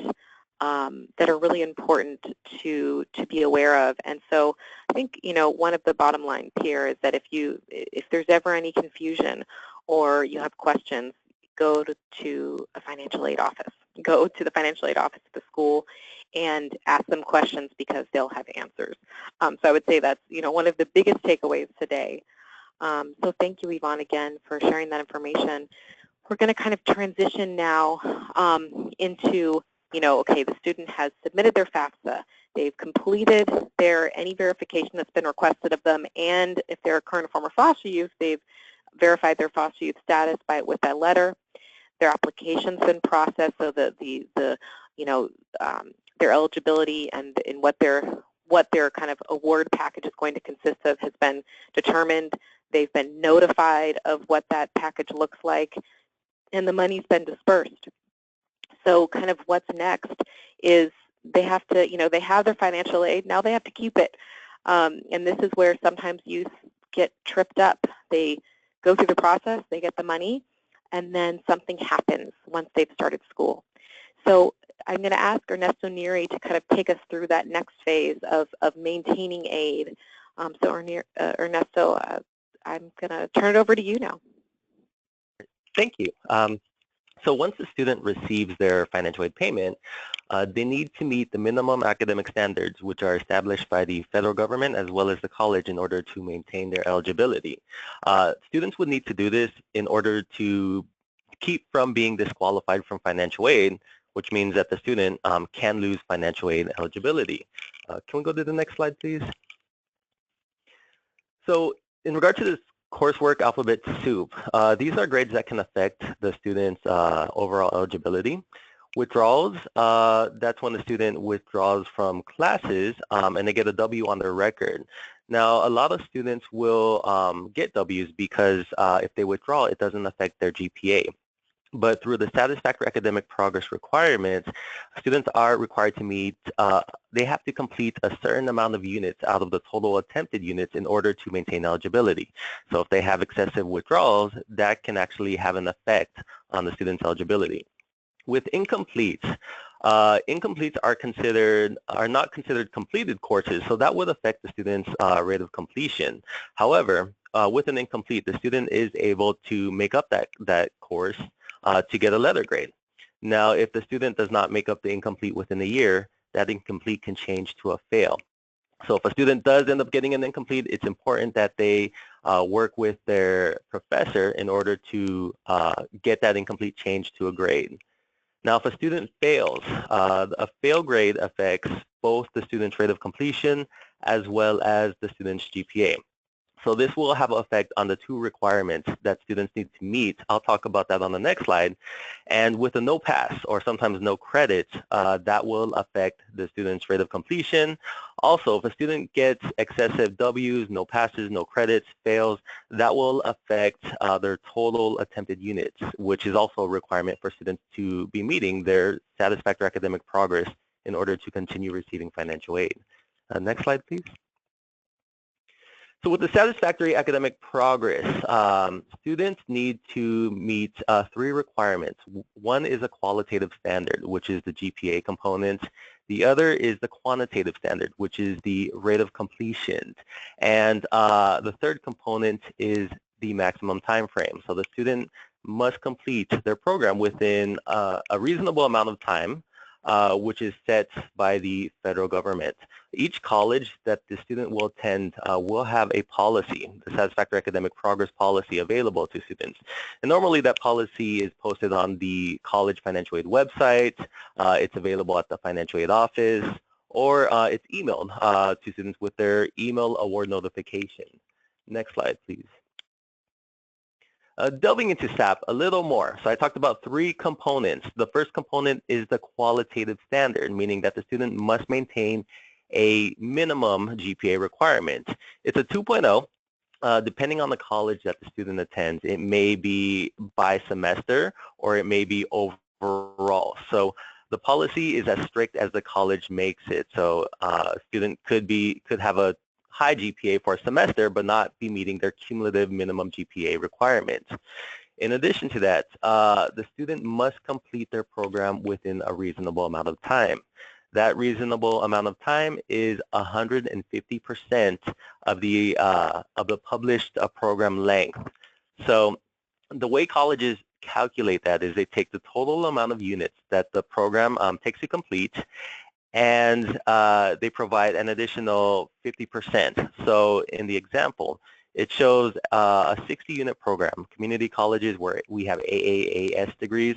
that are really important to be aware of. And so I think one of the bottom lines here is that if there's ever any confusion or you have questions, go to a financial aid office. Go to the financial aid office at the school and ask them questions, because they'll have answers. So I would say that's one of the biggest takeaways today. So thank you, Yvonne, again for sharing that information. We're going to kind of transition now into, okay, the student has submitted their FAFSA. They've completed any verification that's been requested of them, and if they're a current or former foster youth, they've verified their foster youth status with that letter. Their application's been processed, so their eligibility and in what their kind of award package is going to consist of has been determined. They've been notified of what that package looks like, and the money's been dispersed. So kind of what's next is they have to, they have their financial aid, now they have to keep it. And this is where sometimes youth get tripped up. They go through the process, they get the money, and then something happens once they've started school. So I'm going to ask Ernesto Nery to kind of take us through that next phase of maintaining aid. So Ernesto, I'm going to turn it over to you now. Thank you. So once the student receives their financial aid payment, they need to meet the minimum academic standards, which are established by the federal government as well as the college in order to maintain their eligibility. Students would need to do this in order to keep from being disqualified from financial aid, which means that the student can lose financial aid eligibility. Can we go to the next slide, please? So in regard to this coursework alphabet soup, these are grades that can affect the student's overall eligibility. Withdrawals, that's when the student withdraws from classes and they get a W on their record. Now, a lot of students will get W's because if they withdraw, it doesn't affect their GPA. But through the Satisfactory Academic Progress requirements, students are required to meet, they have to complete a certain amount of units out of the total attempted units in order to maintain eligibility. So if they have excessive withdrawals, that can actually have an effect on the student's eligibility. With incompletes, incompletes are not considered completed courses, so that would affect the student's rate of completion. However, with an incomplete, the student is able to make up that course to get a letter grade. Now, if the student does not make up the incomplete within a year, that incomplete can change to a fail. So if a student does end up getting an incomplete, it's important that they work with their professor in order to get that incomplete changed to a grade. Now, if a student fails, a fail grade affects both the student's rate of completion as well as the student's GPA. So this will have an effect on the two requirements that students need to meet. I'll talk about that on the next slide. And with a no pass, or sometimes no credit, that will affect the student's rate of completion. Also, if a student gets excessive W's, no passes, no credits, fails, that will affect their total attempted units, which is also a requirement for students to be meeting their satisfactory academic progress in order to continue receiving financial aid. Next slide, please. So with the satisfactory academic progress, students need to meet 3 requirements. One is a qualitative standard, which is the GPA component. The other is the quantitative standard, which is the rate of completion. And the third component is the maximum time frame. So the student must complete their program within a reasonable amount of time, which is set by the federal government. Each college that the student will attend will have a policy, the Satisfactory Academic Progress policy, available to students. And normally that policy is posted on the college financial aid website, it's available at the financial aid office, or it's emailed to students with their email award notification. Next slide, please. Delving into SAP a little more. So I talked about 3 components. The first component is the qualitative standard, meaning that the student must maintain a minimum GPA requirement. It's a 2.0. Depending on the college that the student attends, it may be by semester or it may be overall. So the policy is as strict as the college makes it. So a student could have a high GPA for a semester but not be meeting their cumulative minimum GPA requirements. In addition to that, the student must complete their program within a reasonable amount of time. That reasonable amount of time is 150% of the published program length. So the way colleges calculate that is they take the total amount of units that the program takes to complete, and they provide an additional 50%. So in the example, it shows a 60-unit program. Community colleges where we have AAAS degrees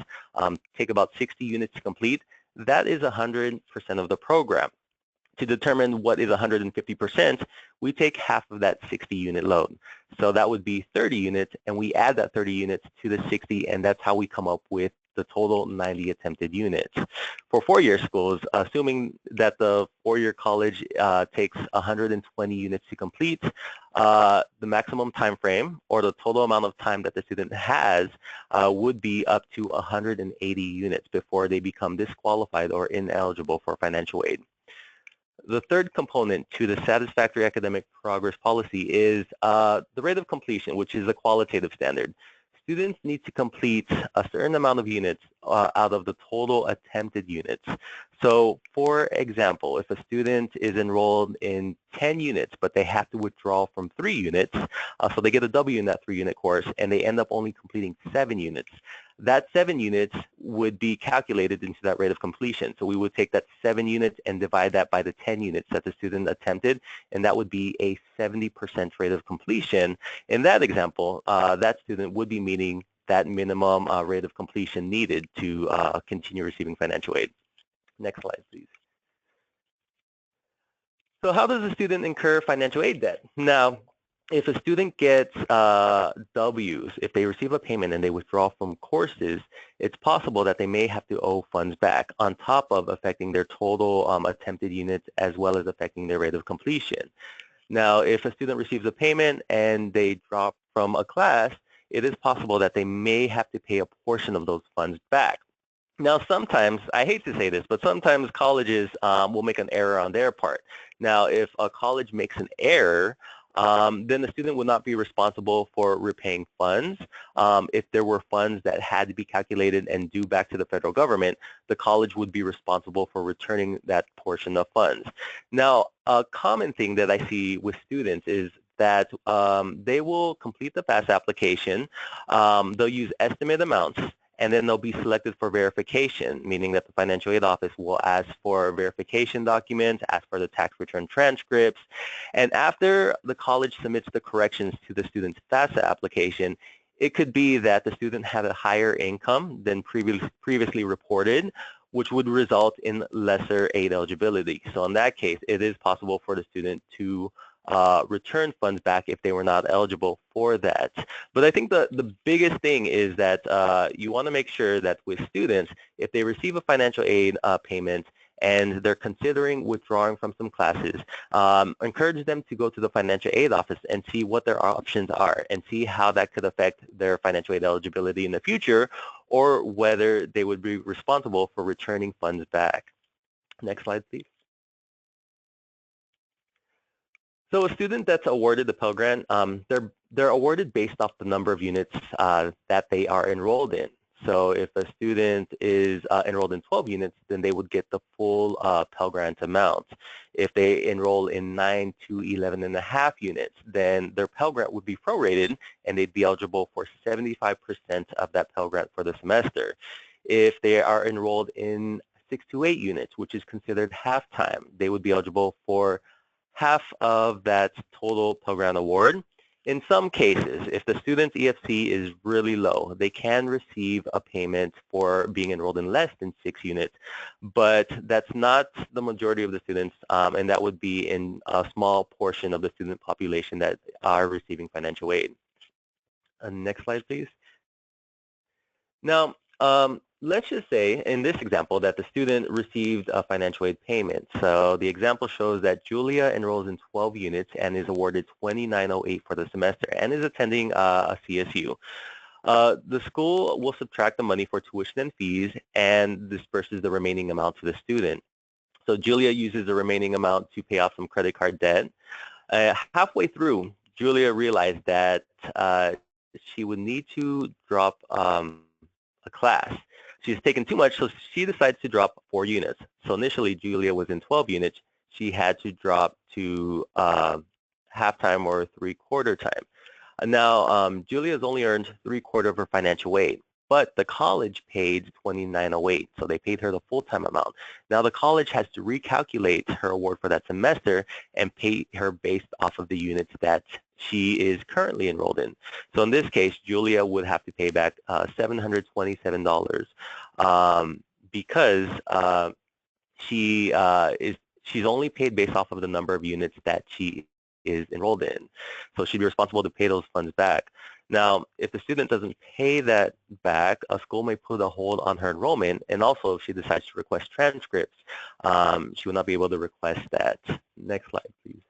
take about 60 units to complete. That is 100% of the program. To determine what is 150%, we take half of that 60-unit load. So that would be 30 units, and we add that 30 units to the 60, and that's how we come up with the total 90 attempted units. For 4-year schools, assuming that the 4-year college takes 120 units to complete, the maximum time frame, or the total amount of time that the student has, would be up to 180 units before they become disqualified or ineligible for financial aid. The third component to the Satisfactory Academic Progress policy is the rate of completion, which is a qualitative standard. Students need to complete a certain amount of units out of the total attempted units. So for example, if a student is enrolled in 10 units, but they have to withdraw from 3 units, so they get a W in that 3-unit course, and they end up only completing 7 units, that 7 units would be calculated into that rate of completion. So we would take that 7 units and divide that by the 10 units that the student attempted, and that would be a 70% rate of completion. In that example, that student would be meeting that minimum rate of completion needed to continue receiving financial aid. Next slide, please. So how does a student incur financial aid debt? Now, if a student gets Ws, if they receive a payment and they withdraw from courses, it's possible that they may have to owe funds back on top of affecting their total attempted units as well as affecting their rate of completion. Now, if a student receives a payment and they drop from a class, it is possible that they may have to pay a portion of those funds back. Now, sometimes, I hate to say this, but sometimes colleges will make an error on their part. Now, if a college makes an error, then the student would not be responsible for repaying funds. If there were funds that had to be calculated and due back to the federal government, the college would be responsible for returning that portion of funds. Now, a common thing that I see with students is that they will complete the FAFSA application, they'll use estimate amounts, and then they'll be selected for verification, meaning that the financial aid office will ask for verification documents, ask for the tax return transcripts, and after the college submits the corrections to the student's FAFSA application, it could be that the student had a higher income than previously reported, which would result in lesser aid eligibility. So in that case, it is possible for the student to return funds back if they were not eligible for that. But I think the biggest thing is that you want to make sure that with students, if they receive a financial aid payment and they're considering withdrawing from some classes, encourage them to go to the financial aid office and see what their options are and see how that could affect their financial aid eligibility in the future, or whether they would be responsible for returning funds back. Next slide, please. So a student that's awarded the Pell Grant, they're awarded based off the number of units that they are enrolled in. So if a student is enrolled in 12 units, then they would get the full Pell Grant amount. If they enroll in 9 to 11.5 units, then their Pell Grant would be prorated and they'd be eligible for 75% of that Pell Grant for the semester. If they are enrolled in 6 to 8 units, which is considered half-time, they would be eligible for half of that total Pell Grant award. In some cases, if the student's EFC is really low, they can receive a payment for being enrolled in less than 6 units, but that's not the majority of the students, and that would be in a small portion of the student population that are receiving financial aid. Next slide, please. Now, let's just say in this example that the student received a financial aid payment. So the example shows that Julia enrolls in 12 units and is awarded $29.08 for the semester and is attending a CSU. The school will subtract the money for tuition and fees and disperses the remaining amount to the student. So Julia uses the remaining amount to pay off some credit card debt. Halfway through, Julia realized that she would need to drop a class. She's taken too much, so she decides to drop 4 units. So initially, Julia was in 12 units. She had to drop to half-time or 3/4 time. Now, Julia has only earned 3/4 of her financial aid, but the college paid $29.08, so they paid her the full-time amount. Now, the college has to recalculate her award for that semester and pay her based off of the units that she is currently enrolled in. So in this case, Julia would have to pay back $727 because she's only paid based off of the number of units that she is enrolled in. So she'd be responsible to pay those funds back. Now, if the student doesn't pay that back, a school may put a hold on her enrollment, and also if she decides to request transcripts, she will not be able to request that. Next slide, please.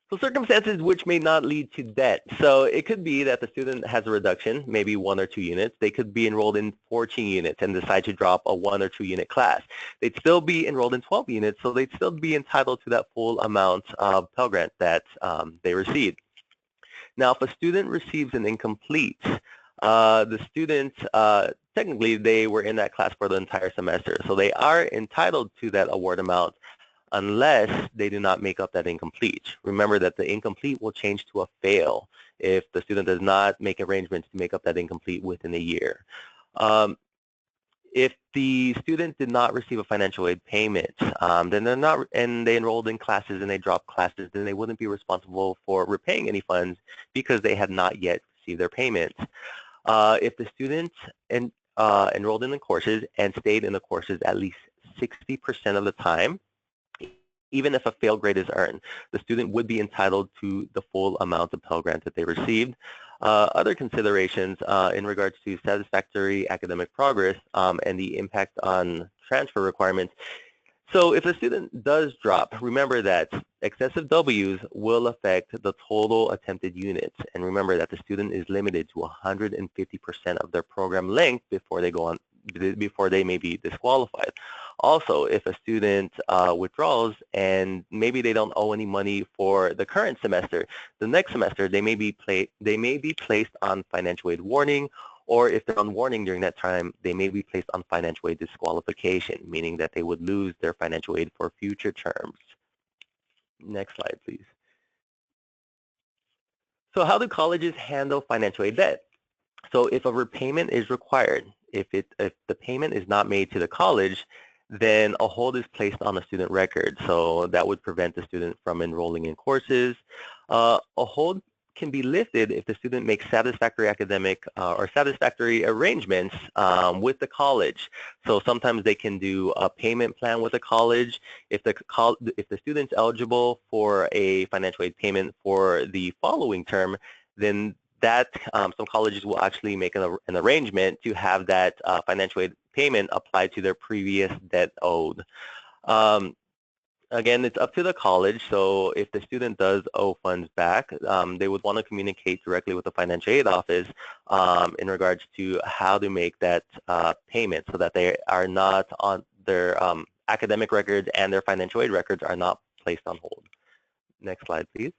So circumstances which may not lead to debt. So it could be that the student has a reduction, maybe 1 or 2 units. They could be enrolled in 14 units and decide to drop a 1 or 2 unit class. They'd still be enrolled in 12 units, so they'd still be entitled to that full amount of Pell Grant that they received. Now, if a student receives an incomplete, the student, technically they were in that class for the entire semester, so they are entitled to that award amount unless they do not make up that incomplete. Remember that the incomplete will change to a fail if the student does not make arrangements to make up that incomplete within a year. If the student did not receive a financial aid payment, then they're not, and they enrolled in classes and they dropped classes, then they wouldn't be responsible for repaying any funds because they had not yet received their payments. If the student enrolled in the courses and stayed in the courses at least 60% of the time, even if a fail grade is earned, the student would be entitled to the full amount of Pell Grant that they received. Other considerations in regards to satisfactory academic progress and the impact on transfer requirements. So if a student does drop, remember that excessive W's will affect the total attempted units. And remember that the student is limited to 150% of their program length before they go on, before they may be disqualified. Also, if a student withdraws and maybe they don't owe any money for the current semester, the next semester they may be placed on financial aid warning, or if they're on warning during that time, they may be placed on financial aid disqualification, meaning that they would lose their financial aid for future terms. Next slide, please. So how do colleges handle financial aid debt? So if a repayment is required, if the payment is not made to the college, then a hold is placed on the student record. So that would prevent the student from enrolling in courses. A hold can be lifted if the student makes satisfactory academic or satisfactory arrangements with the college. So sometimes they can do a payment plan with the college. If the student's eligible for a financial aid payment for the following term, then that some colleges will actually make an arrangement to have that financial aid payment applied to their previous debt owed. Again, it's up to the college, so if the student does owe funds back, they would want to communicate directly with the financial aid office in regards to how to make that payment so that they are not on their academic records and their financial aid records are not placed on hold. Next slide, please.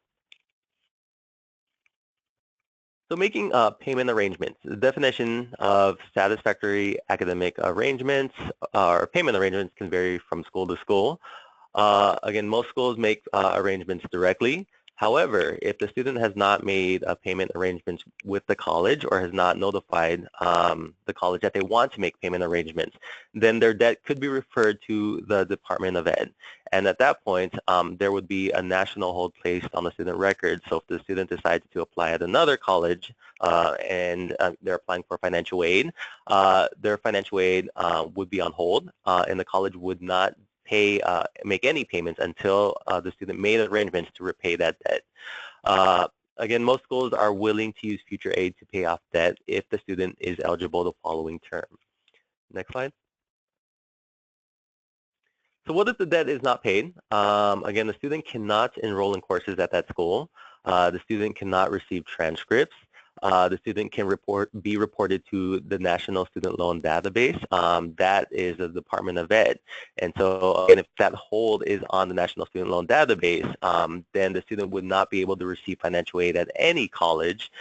So making payment arrangements. The definition of satisfactory academic arrangements or payment arrangements can vary from school to school. Again, most schools make arrangements directly. However, if the student has not made payment arrangements with the college or has not notified the college that they want to make payment arrangements, then their debt could be referred to the Department of Ed. And at that point, there would be a national hold placed on the student record. So if the student decides to apply at another college and they're applying for financial aid, their financial aid would be on hold and the college would not make any payments until the student made arrangements to repay that debt. Again, most schools are willing to use future aid to pay off debt if the student is eligible the following term. Next slide. So what if the debt is not paid? Again, the student cannot enroll in courses at that school. The student cannot receive transcripts. The student can be reported to the National Student Loan Database. That is the Department of Ed. And so again, if that hold is on the National Student Loan Database, then the student would not be able to receive financial aid at any college.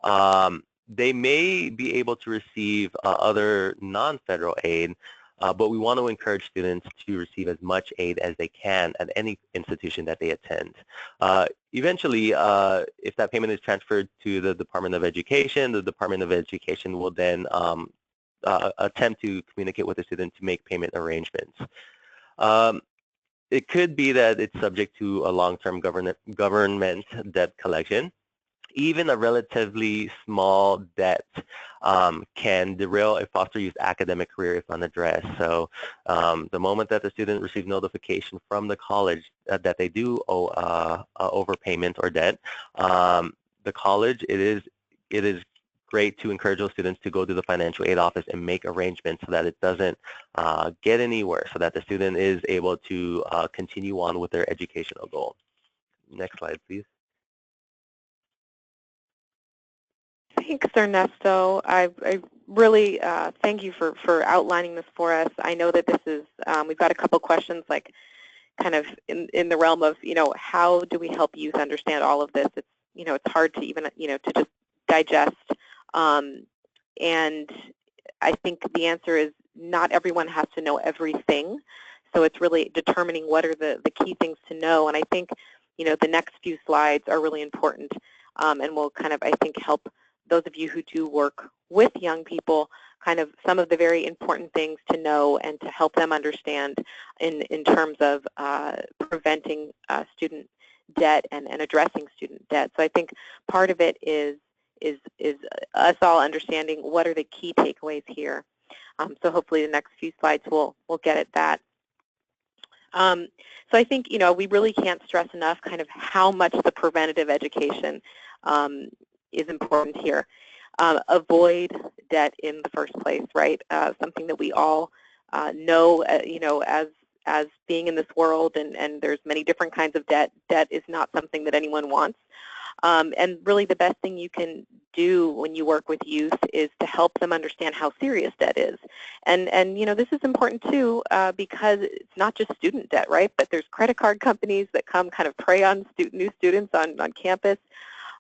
They may be able to receive other non-federal aid, but we want to encourage students to receive as much aid as they can at any institution that they attend. Eventually, if that payment is transferred to the Department of Education, the Department of Education will then attempt to communicate with the student to make payment arrangements. It could be that it's subject to a long-term government debt collection. Even a relatively small debt can derail a foster youth academic career if unaddressed. So the moment that the student receives notification from the college that they do owe overpayment or debt, the college, it is great to encourage those students to go to the financial aid office and make arrangements so that it doesn't get any worse, so that the student is able to continue on with their educational goal. Next slide, please. Thanks, Ernesto. I really thank you for outlining this for us. I know that this is, we've got a couple questions like kind of in the realm of, how do we help youth understand all of this? It's, it's hard to even, to just digest. And I think the answer is not everyone has to know everything. So it's really determining what are the key things to know. And I think, the next few slides are really important and will kind of, I think, help those of you who do work with young people, kind of some of the very important things to know and to help them understand in terms of preventing student debt and addressing student debt. So I think part of it is us all understanding what are the key takeaways here. So hopefully the next few slides will get at that. So I think, we really can't stress enough kind of how much the preventative education is important here. Avoid debt in the first place, right? Something that we all know, as being in this world, and there's many different kinds of debt. Debt is not something that anyone wants. And really the best thing you can do when you work with youth is to help them understand how serious debt is. And this is important too because it's not just student debt, right? But there's credit card companies that come kind of prey on new students on campus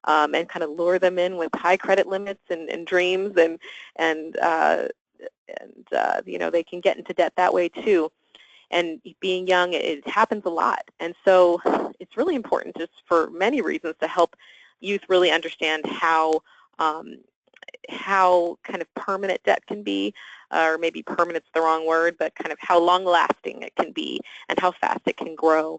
and kind of lure them in with high credit limits and dreams, and they can get into debt that way too. And being young, it happens a lot. And so it's really important just for many reasons to help youth really understand how kind of permanent debt can be, or maybe permanent's the wrong word, but kind of how long-lasting it can be and how fast it can grow.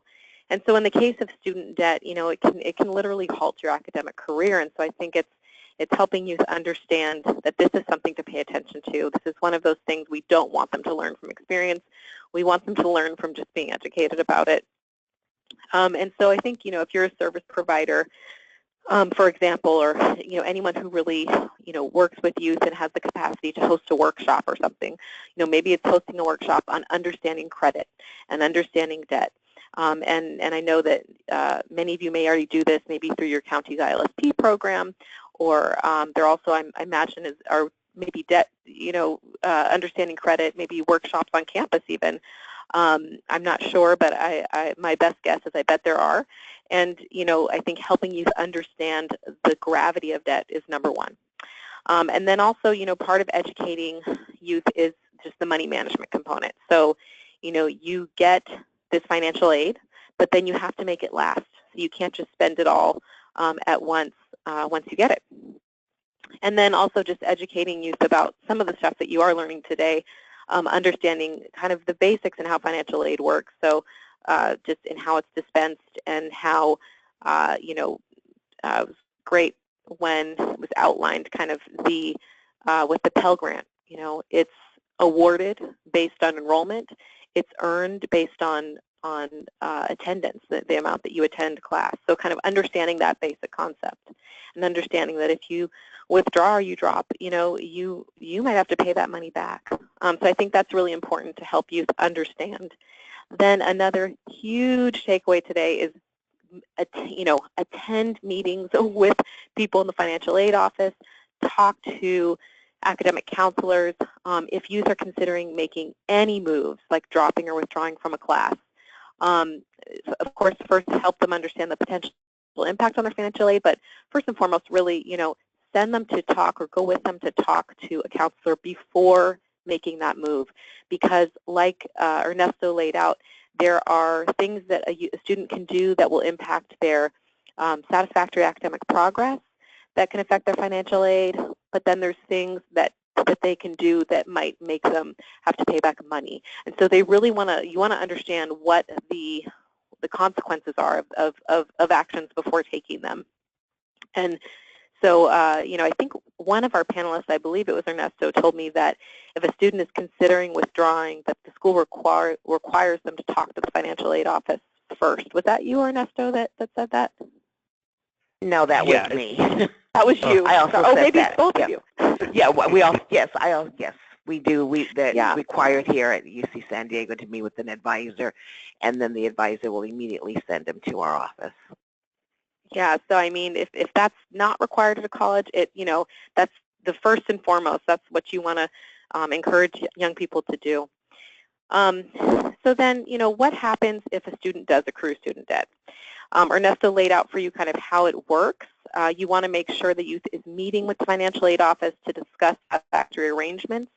And so in the case of student debt, it can literally halt your academic career. And so I think it's helping youth understand that this is something to pay attention to. This is one of those things we don't want them to learn from experience. We want them to learn from just being educated about it. And so I think, if you're a service provider, for example, or anyone who really works with youth and has the capacity to host a workshop or something, maybe it's hosting a workshop on understanding credit and understanding debt. And I know that many of you may already do this, maybe through your county's ILSP program, or there also, I imagine, are maybe debt, understanding credit, maybe workshops on campus even. I'm not sure, but my best guess is I bet there are. And, I think helping youth understand the gravity of debt is number one. And then also, part of educating youth is just the money management component. So, you get this financial aid, but then you have to make it last. So you can't just spend it all at once you get it. And then also just educating youth about some of the stuff that you are learning today, understanding kind of the basics and how financial aid works. So just in how it's dispensed and how, it was great when it was outlined kind of with the Pell Grant. It's awarded based on enrollment. It's earned based on attendance, the amount that you attend class. So kind of understanding that basic concept and understanding that if you withdraw or you drop, you might have to pay that money back. So I think that's really important to help youth understand. Then another huge takeaway today is, attend meetings with people in the financial aid office, talk to academic counselors. If youth are considering making any moves, like dropping or withdrawing from a class, of course, first help them understand the potential impact on their financial aid, but first and foremost, really, send them to talk or go with them to talk to a counselor before making that move. Because like Ernesto laid out, there are things that a student can do that will impact their satisfactory academic progress that can affect their financial aid, but then there's things that they can do that might make them have to pay back money. And so they really you want to understand what the consequences are of actions before taking them. And so, I think one of our panelists, I believe it was Ernesto, told me that if a student is considering withdrawing, that the school requires them to talk to the financial aid office first. Was that you, Ernesto, that said that? No, that was me. That was you. I also said maybe that. It's both of you. Yeah, we all. Yes, we do. Required here at UC San Diego to meet with an advisor, and then the advisor will immediately send them to our office. Yeah. So I mean, if that's not required at a college, that's the first and foremost. That's what you want to encourage young people to do. So then, what happens if a student does accrue student debt? Ernesto laid out for you kind of how it works. You want to make sure the youth is meeting with the financial aid office to discuss satisfactory arrangements.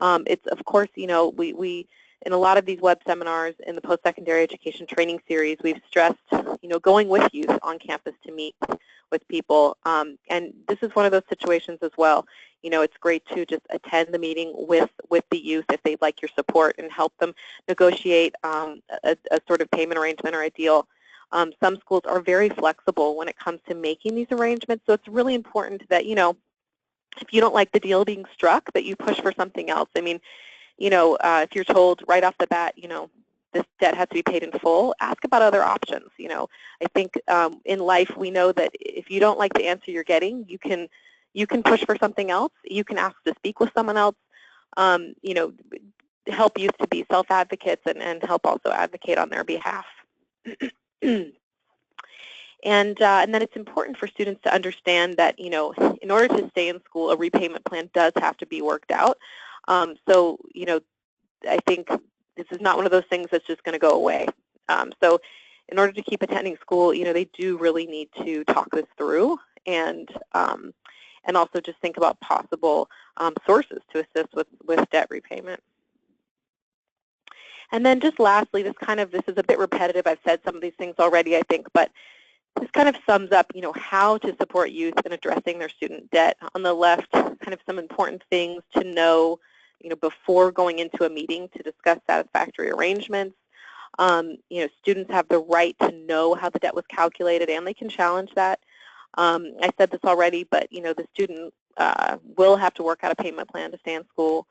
It's, of course, we in a lot of these web seminars in the post-secondary education training series, we've stressed, going with youth on campus to meet with people. And this is one of those situations as well. It's great to just attend the meeting with the youth if they'd like your support and help them negotiate a sort of payment arrangement or a deal. Some schools are very flexible when it comes to making these arrangements, so it's really important that, if you don't like the deal being struck, that you push for something else. I mean, if you're told right off the bat, this debt has to be paid in full, ask about other options. I think in life we know that if you don't like the answer you're getting, you can push for something else. You can ask to speak with someone else. Help youth to be self-advocates and help also advocate on their behalf. And then it's important for students to understand that, in order to stay in school, a repayment plan does have to be worked out. So, I think this is not one of those things that's just going to go away. So in order to keep attending school, they do really need to talk this through and also just think about possible sources to assist with debt repayment. And then just lastly, this is a bit repetitive. I've said some of these things already, I think, but this kind of sums up, how to support youth in addressing their student debt. On the left, kind of some important things to know, before going into a meeting to discuss satisfactory arrangements. Students have the right to know how the debt was calculated, and they can challenge that. I said this already, but the student will have to work out a payment plan to stay in school.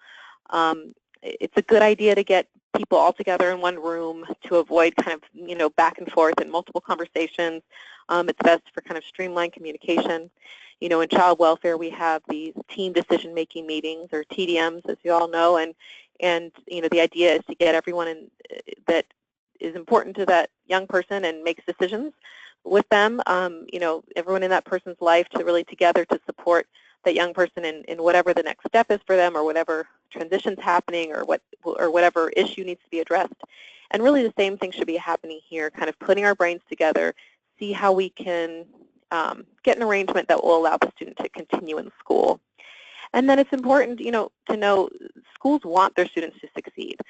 It's a good idea to get people all together in one room to avoid kind of, back and forth and multiple conversations. It's best for kind of streamlined communication. In child welfare, we have these team decision-making meetings, or TDMs, as you all know, and the idea is to get everyone that is important to that young person and makes decisions with them, everyone in that person's life to really together to support that young person in whatever the next step is for them, or whatever transition's happening, or whatever issue needs to be addressed. And really the same thing should be happening here, kind of putting our brains together, see how we can get an arrangement that will allow the student to continue in school. And then it's important, to know schools want their students to succeed.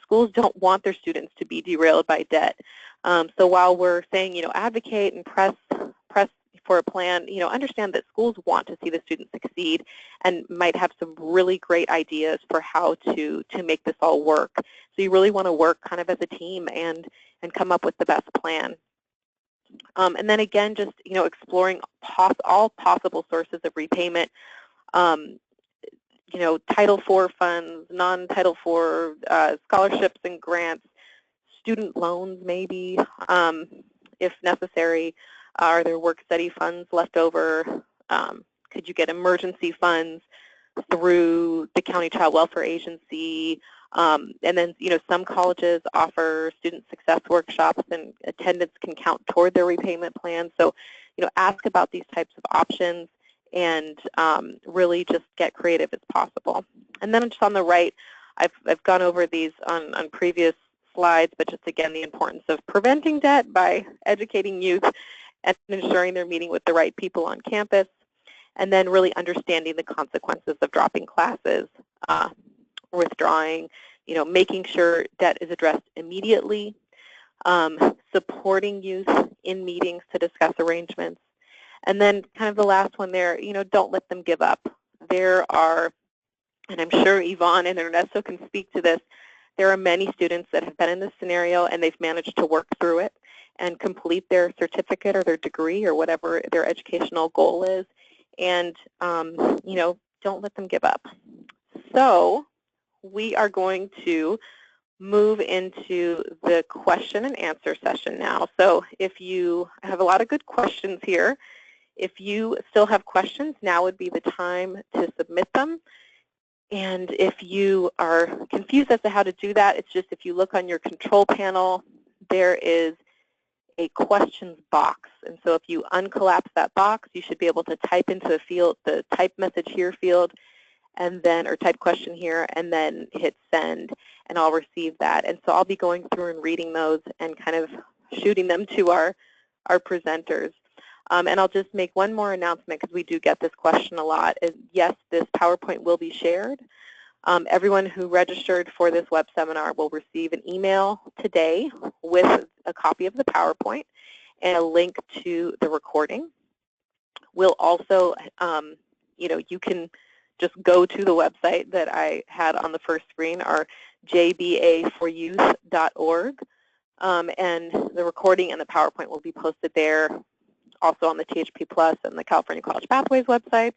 Schools don't want their students to be derailed by debt. So while we're saying, advocate and press for a plan, understand that schools want to see the students succeed and might have some really great ideas for how to make this all work. So you really want to work kind of as a team and come up with the best plan. And then again, just exploring all possible sources of repayment. Title IV funds, non-Title IV scholarships and grants, student loans maybe, if necessary. Are there work-study funds left over? Could you get emergency funds through the County Child Welfare Agency? And then, some colleges offer student success workshops, and attendance can count toward their repayment plan. So, ask about these types of options and really just get creative as possible. And then just on the right, I've gone over these on previous slides, but just again, the importance of preventing debt by educating youth and ensuring they're meeting with the right people on campus, and then really understanding the consequences of dropping classes, withdrawing, making sure debt is addressed immediately, supporting youth in meetings to discuss arrangements. And then kind of the last one there, don't let them give up. There are, and I'm sure Yvonne and Ernesto can speak to this, there are many students that have been in this scenario and they've managed to work through it and complete their certificate or their degree or whatever their educational goal is. And, don't let them give up. So we are going to move into the question and answer session now. So if you have a lot of good questions here, if you still have questions, now would be the time to submit them. And if you are confused as to how to do that, it's just if you look on your control panel, there is a questions box. And so if you uncollapse that box, you should be able to type into the field, the type message here field, and then, or type question here, and then hit send, and I'll receive that. And so I'll be going through and reading those and kind of shooting them to our presenters. And I'll just make one more announcement because we do get this question a lot. Is yes, this PowerPoint will be shared. Everyone who registered for this web seminar will receive an email today with a copy of the PowerPoint and a link to the recording. We'll also, you can just go to the website that I had on the first screen, our jba4youth.org, and the recording and the PowerPoint will be posted there, also on the THP Plus and the California College Pathways websites.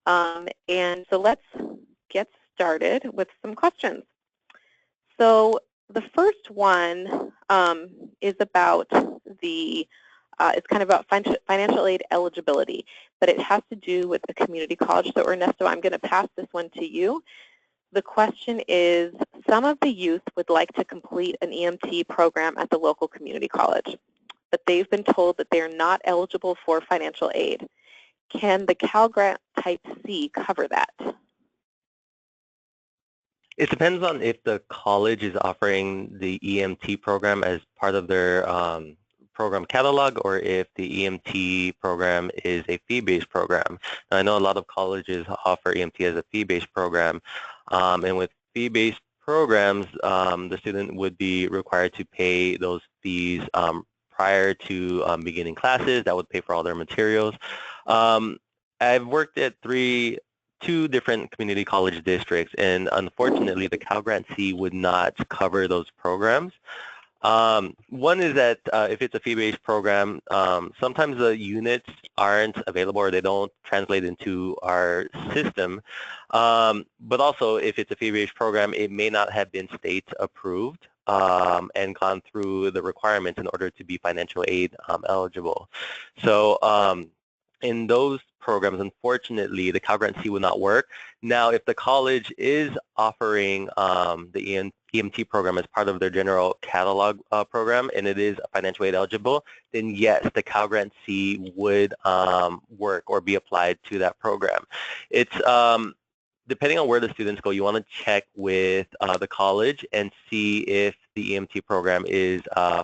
And so let's get started with some questions. So the first one is about it's kind of about financial aid eligibility, but it has to do with the community college. So Ernesto, I'm going to pass this one to you. The question is, some of the youth would like to complete an EMT program at the local community college, but they've been told that they are not eligible for financial aid. Can the Cal Grant Type C cover that? It depends on if the college is offering the EMT program as part of their program catalog, or if the EMT program is a fee-based program. Now, I know a lot of colleges offer EMT as a fee-based program, and with fee-based programs, the student would be required to pay those fees prior to beginning classes. That would pay for all their materials. I've worked at two different community college districts, and unfortunately the Cal Grant C would not cover those programs. One is that if it's a fee-based program, sometimes the units aren't available or they don't translate into our system. But also, if it's a fee-based program, it may not have been state approved and gone through the requirements in order to be financial aid eligible. So in those programs, unfortunately, the Cal Grant C would not work. Now, if the college is offering the EMT program as part of their general catalog program, and it is financial aid eligible, then yes, the Cal Grant C would work or be applied to that program. It's depending on where the students go, you want to check with the college and see if the EMT program is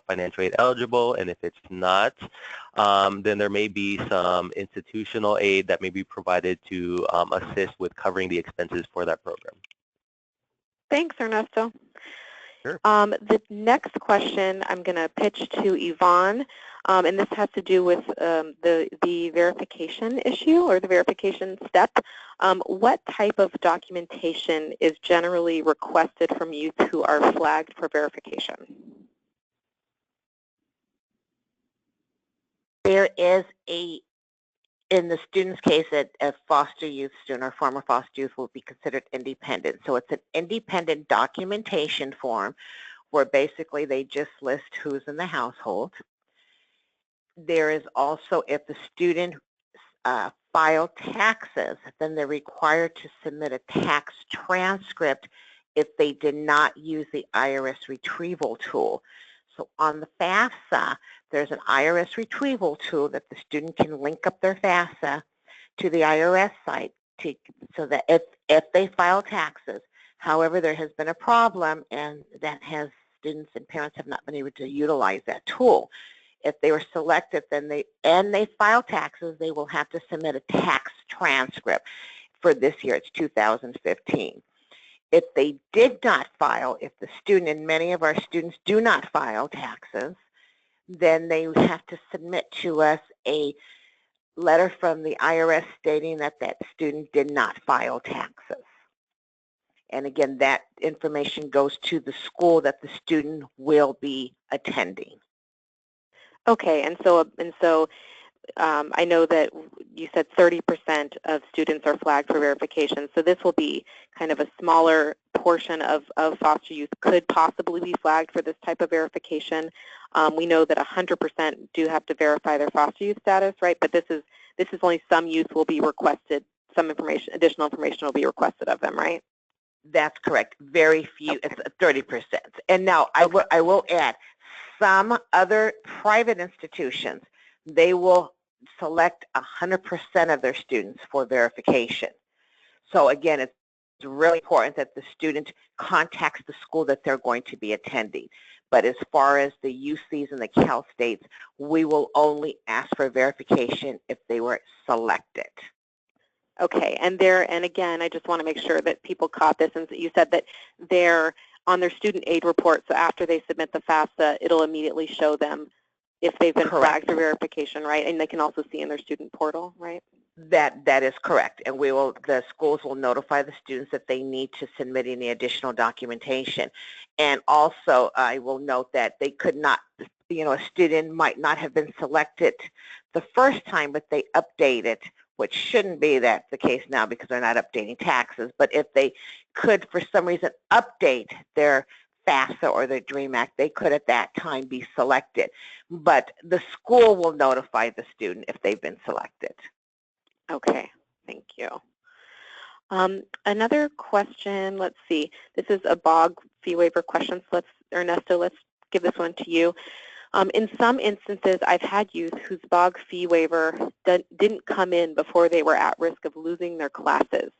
financial aid eligible, and if it's not, then there may be some institutional aid that may be provided to assist with covering the expenses for that program. Thanks, Ernesto. Sure. The next question I'm going to pitch to Yvonne, and this has to do with the verification issue or the verification step. What type of documentation is generally requested from youth who are flagged for verification? There is in the student's case, a foster youth student or former foster youth will be considered independent. So it's an independent documentation form where basically they just list who's in the household. There is also, if the student filed taxes, then they're required to submit a tax transcript if they did not use the IRS retrieval tool. So on the FAFSA, there's an IRS retrieval tool that the student can link up their FAFSA to the IRS site so that if they file taxes, however, there has been a problem and that has students and parents have not been able to utilize that tool. If they were selected, then they file taxes, they will have to submit a tax transcript. For this year, it's 2015. If they did not file, if the student, and many of our students do not file taxes, then they have to submit to us a letter from the IRS stating that that student did not file taxes. And again, that information goes to the school that the student will be attending. Okay, and so I know that you said 30% of students are flagged for verification, so this will be kind of a smaller portion of foster youth could possibly be flagged for this type of verification. We know that 100% do have to verify their foster youth status, right? But this is only some youth will be requested, some information, additional information will be requested of them, right? That's correct. Very few. Okay. It's 30%. And now okay. I will add, some other private institutions, they will select 100% of their students for verification. So again, it's really important that the student contacts the school that they're going to be attending. But as far as the UCs and the Cal States, we will only ask for verification if they were selected. Okay, and again, I just want to make sure that people caught this, and you said that they're on their student aid report, so after they submit the FAFSA, it'll immediately show them if they've been flagged for verification, right? And they can also see in their student portal, right? That is correct, and the schools will notify the students that they need to submit any additional documentation. And also, I will note that they could not, a student might not have been selected the first time, but they update it, which shouldn't be the case now because they're not updating taxes. But if they could, for some reason, update their FAFSA or their DREAM Act, they could at that time be selected. But the school will notify the student if they've been selected. Okay, thank you. Another question, let's see. This is a BOG fee waiver question, so Ernesto, let's give this one to you. In some instances, I've had youth whose BOG fee waiver didn't come in before they were at risk of losing their classes.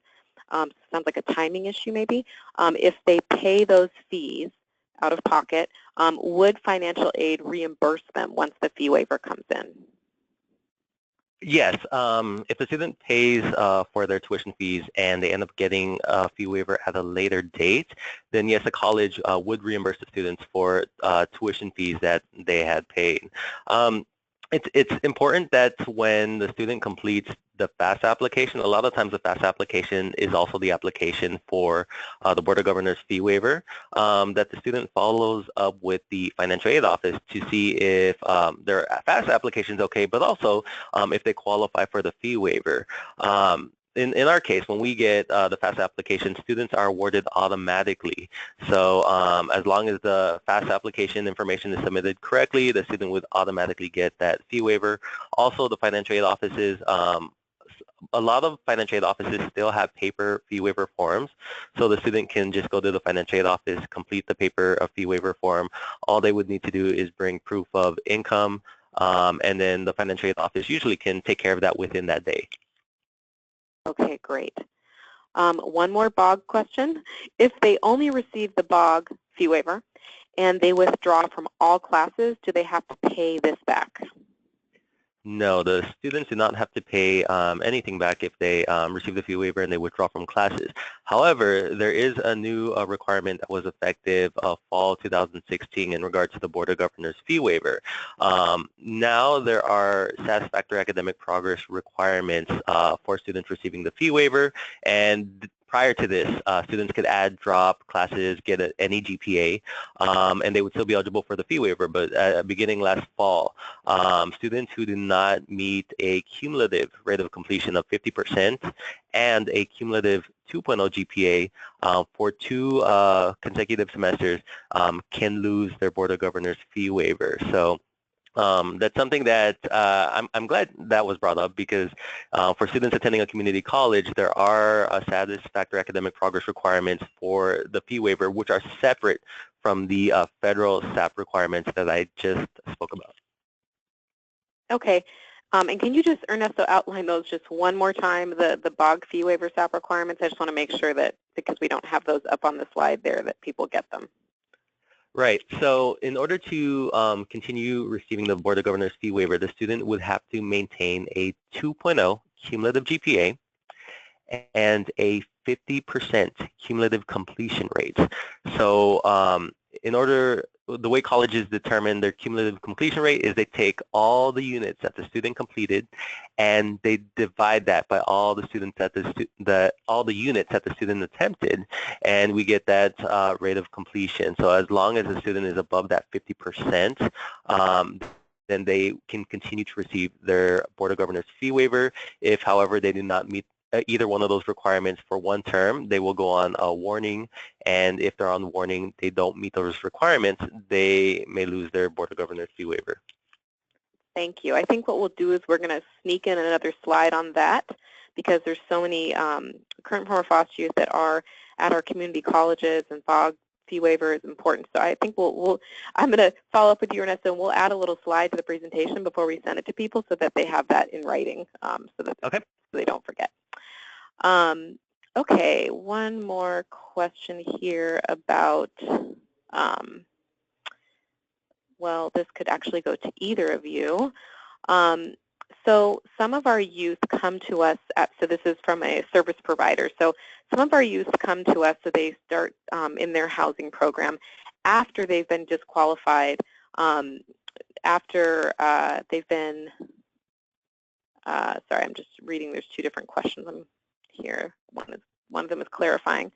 Sounds like a timing issue maybe. If they pay those fees out of pocket, would financial aid reimburse them once the fee waiver comes in? Yes, if the student pays for their tuition fees and they end up getting a fee waiver at a later date, then yes, the college would reimburse the students for tuition fees that they had paid. It's important that when the student completes the FAFSA application, a lot of times the FAFSA application is also the application for the Board of Governors fee waiver, that the student follows up with the financial aid office to see if their FAFSA application is okay, but also if they qualify for the fee waiver. In our case, when we get the FAFSA application, students are awarded automatically. So as long as the FAFSA application information is submitted correctly, the student would automatically get that fee waiver. Also, the financial aid offices a lot of financial aid offices still have paper fee waiver forms, so the student can just go to the financial aid office, complete the paper fee waiver form. All they would need to do is bring proof of income, and then the financial aid office usually can take care of that within that day. Okay, great. One more BOG question. If they only receive the BOG fee waiver and they withdraw from all classes, do they have to pay this back? No, the students do not have to pay anything back if they receive the fee waiver and they withdraw from classes. However, there is a new requirement that was effective fall 2016 in regard to the Board of Governors fee waiver. Now there are satisfactory academic progress requirements for students receiving the fee waiver, and prior to this, students could add, drop classes, get any GPA, and they would still be eligible for the fee waiver. But beginning last fall, students who do not meet a cumulative rate of completion of 50% and a cumulative 2.0 GPA for 2 consecutive semesters can lose their Board of Governors fee waiver. So that's something that I'm glad that was brought up, because for students attending a community college, there are satisfactory academic progress requirements for the fee waiver, which are separate from the federal SAP requirements that I just spoke about. Okay. And can you just, Ernesto, outline those just one more time, the BOG fee waiver SAP requirements? I just want to make sure that, because we don't have those up on the slide there, that people get them. Right. So in order to continue receiving the Board of Governors fee waiver, the student would have to maintain a 2.0 cumulative GPA and a 50% cumulative completion rate. So the way colleges determine their cumulative completion rate is they take all the units that the student completed and they divide that by all the students that all the units that the student attempted, and we get that rate of completion. So as long as the student is above that 50%, then they can continue to receive their Board of Governors fee waiver. If, however, they do not meet either one of those requirements for one term, they will go on a warning, and if they're on warning, they don't meet those requirements, they may lose their Board of Governors fee waiver. Thank you. I think what we'll do is we're going to sneak in another slide on that, because there's so many current former foster youth that are at our community colleges, and BOG fee waiver is important. So I think I'm going to follow up with you, Ernesto, and we'll add a little slide to the presentation before we send it to people so that they have that in writing, so they don't forget. Okay, one more question here about, well, this could actually go to either of you. So some of our youth come to us, so this is from a service provider. So some of our youth come to us, so they start in their housing program after they've been disqualified, after they've been, sorry, I'm just reading, there's 2 different questions here. One of them is clarifying.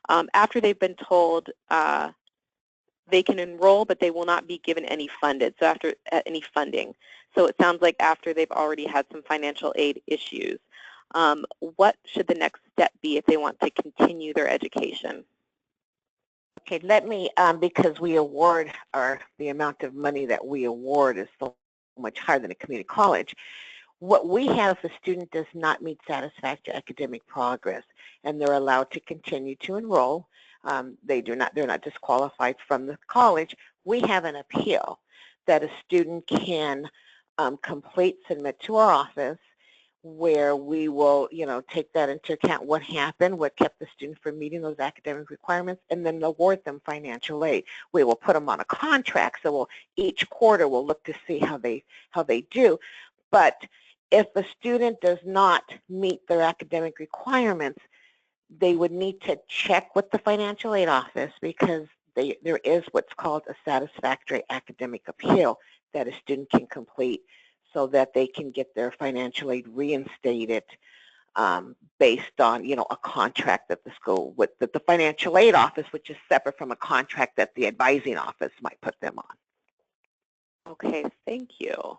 After they've been told they can enroll, but they will not be given any funded. So after any funding. So it sounds like after they've already had some financial aid issues. What should the next step be if they want to continue their education? Okay, let me, because we award, or the amount of money that we award is so much higher than a community college. What we have, if a student does not meet satisfactory academic progress and they're allowed to continue to enroll, they're not disqualified from the college, we have an appeal that a student can complete, submit to our office, where we will, take that into account, what happened, what kept the student from meeting those academic requirements, and then award them financial aid. We will put them on a contract, so each quarter we'll look to see how they do. But if a student does not meet their academic requirements, they would need to check with the financial aid office, because there is what's called a satisfactory academic appeal that a student can complete, so that they can get their financial aid reinstated based on, a contract that the school, with the financial aid office, which is separate from a contract that the advising office might put them on. Okay, thank you.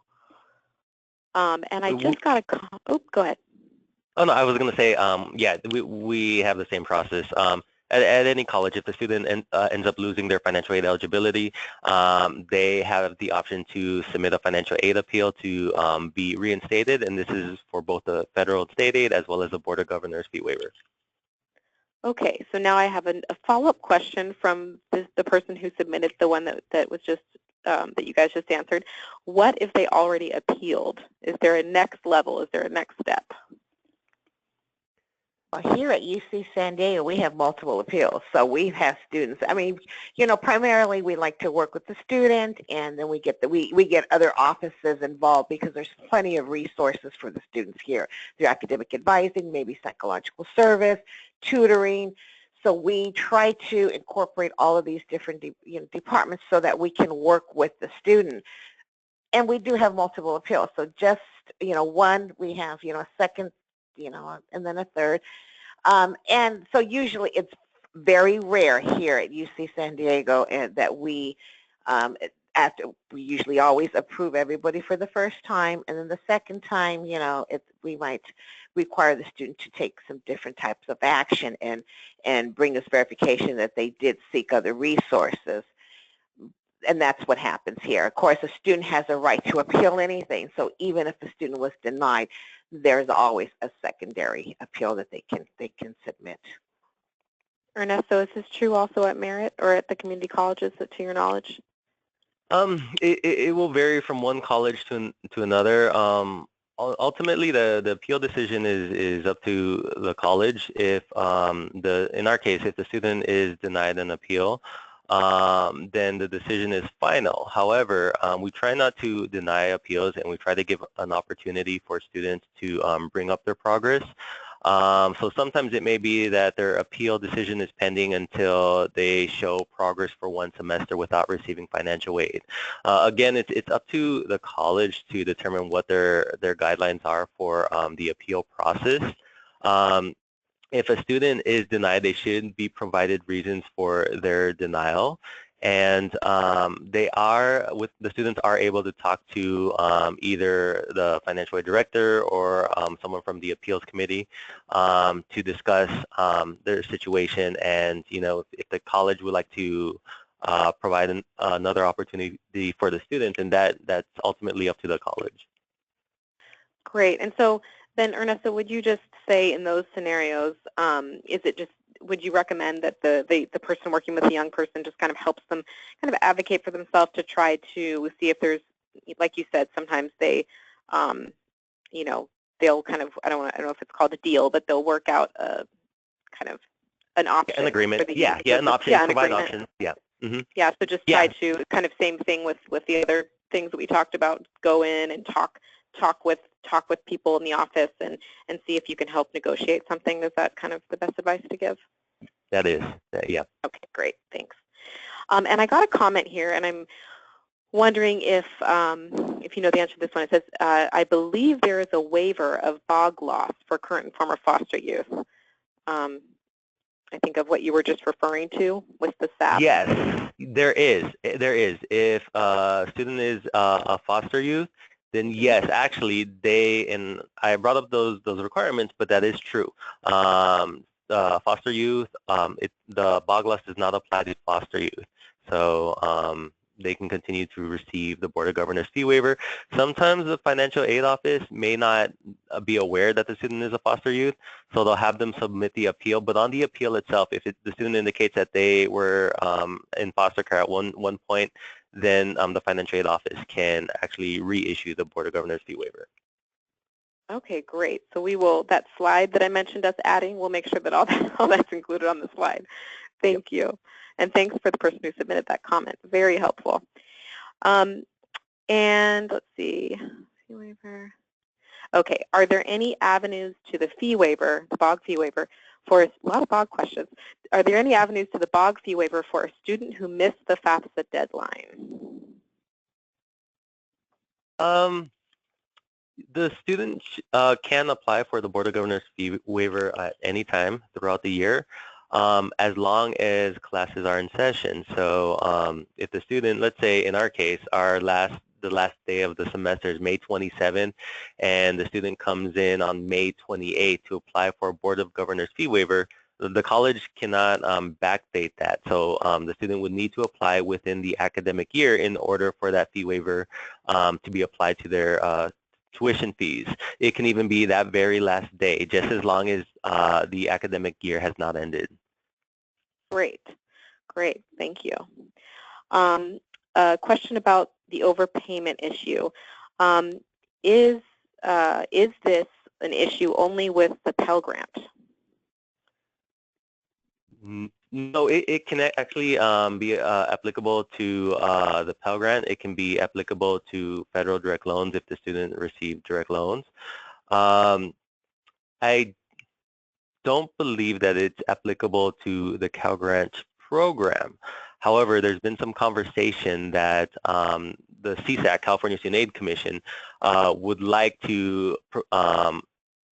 And I just got a, go ahead. Oh, no, I was going to say, yeah, we have the same process. at any college, if the student ends up losing their financial aid eligibility, they have the option to submit a financial aid appeal to be reinstated, and this is for both the federal and state aid as well as the Board of Governors fee waiver. Okay, so now I have a follow-up question from the person who submitted the one that was just that you guys just answered. What if they already appealed? Is there a next level? Is there a next step? Well, here at UC San Diego, we have multiple appeals. So we have students. I mean, you know, primarily we like to work with the student, and then we get we get other offices involved because there's plenty of resources for the students here. Through academic advising, maybe psychological service, tutoring. So we try to incorporate all of these different departments so that we can work with the student. And we do have multiple appeals. So just, one, we have, a second, and then a third. And so usually it's very rare here at UC San Diego that we, we usually always approve everybody for the first time, and then the second time, we might require the student to take some different types of action and bring us verification that they did seek other resources. And that's what happens here. Of course, a student has a right to appeal anything, so even if the student was denied, there's always a secondary appeal that they can submit. Ernesto, is this true also at Merritt or at the community colleges, to your knowledge? It will vary from one college to another. Ultimately, the appeal decision is up to the college. If in our case, if the student is denied an appeal, then the decision is final. However, we try not to deny appeals, and we try to give an opportunity for students to bring up their progress. So sometimes it may be that their appeal decision is pending until they show progress for one semester without receiving financial aid. Again, it's up to the college to determine what their guidelines are for the appeal process. If a student is denied, they should be provided reasons for their denial, and the students are able to talk to either the financial aid director or someone from the appeals committee to discuss their situation. And if the college would like to provide another opportunity for the student, and that's ultimately up to the college. Great. And so then, Ernesto, would you just say in those scenarios, would you recommend that the person working with the young person just kind of helps them kind of advocate for themselves to try to see if there's, like you said, sometimes they, they'll kind of, I don't know if it's called a deal, but they'll work out a kind of an option. An agreement. Yeah, an option. Yeah, provide options. Yeah. Mm-hmm. Yeah. So just try to kind of same thing with the other things that we talked about. Go in and talk with people in the office and see if you can help negotiate something. Is that kind of the best advice to give? That is, yeah. Okay, great, thanks. And I got a comment here, and I'm wondering if you know the answer to this one. It says, I believe there is a waiver of BOG loss for current and former foster youth. I think of what you were just referring to with the SAP. Yes, there is. If a student is a foster youth, then yes, actually and I brought up those requirements, but that is true. Foster youth, the BOG loss does not apply to foster youth. So they can continue to receive the Board of Governors fee waiver. Sometimes the financial aid office may not be aware that the student is a foster youth, so they'll have them submit the appeal. But on the appeal itself, if the student indicates that they were in foster care at one point, then the financial aid office can actually reissue the Board of Governors fee waiver. Okay, great. So we will, that slide that I mentioned us adding, we'll make sure that all that's included on the slide. Thank you. And thanks for the person who submitted that comment. Very helpful. And let's see, fee waiver. Okay, are there any avenues to the fee waiver, the BOG fee waiver, for a lot of BOG questions. Are there any avenues to the BOG fee waiver for a student who missed the FAFSA deadline? The student can apply for the Board of Governors fee waiver at any time throughout the year, as long as classes are in session. So if the student, let's say in our case, the last day of the semester is May 27th, and the student comes in on May 28th to apply for a Board of Governors fee waiver, the college cannot backdate that. So the student would need to apply within the academic year in order for that fee waiver to be applied to their tuition fees. It can even be that very last day, just as long as the academic year has not ended. Great, great, thank you. A question about the overpayment issue. Is this an issue only with the Pell Grant? No, it can actually be applicable to the Pell Grant. It can be applicable to federal direct loans if the student received direct loans. I don't believe that it's applicable to the Cal Grant program. However, there's been some conversation that the CSAC, California Student Aid Commission, would like to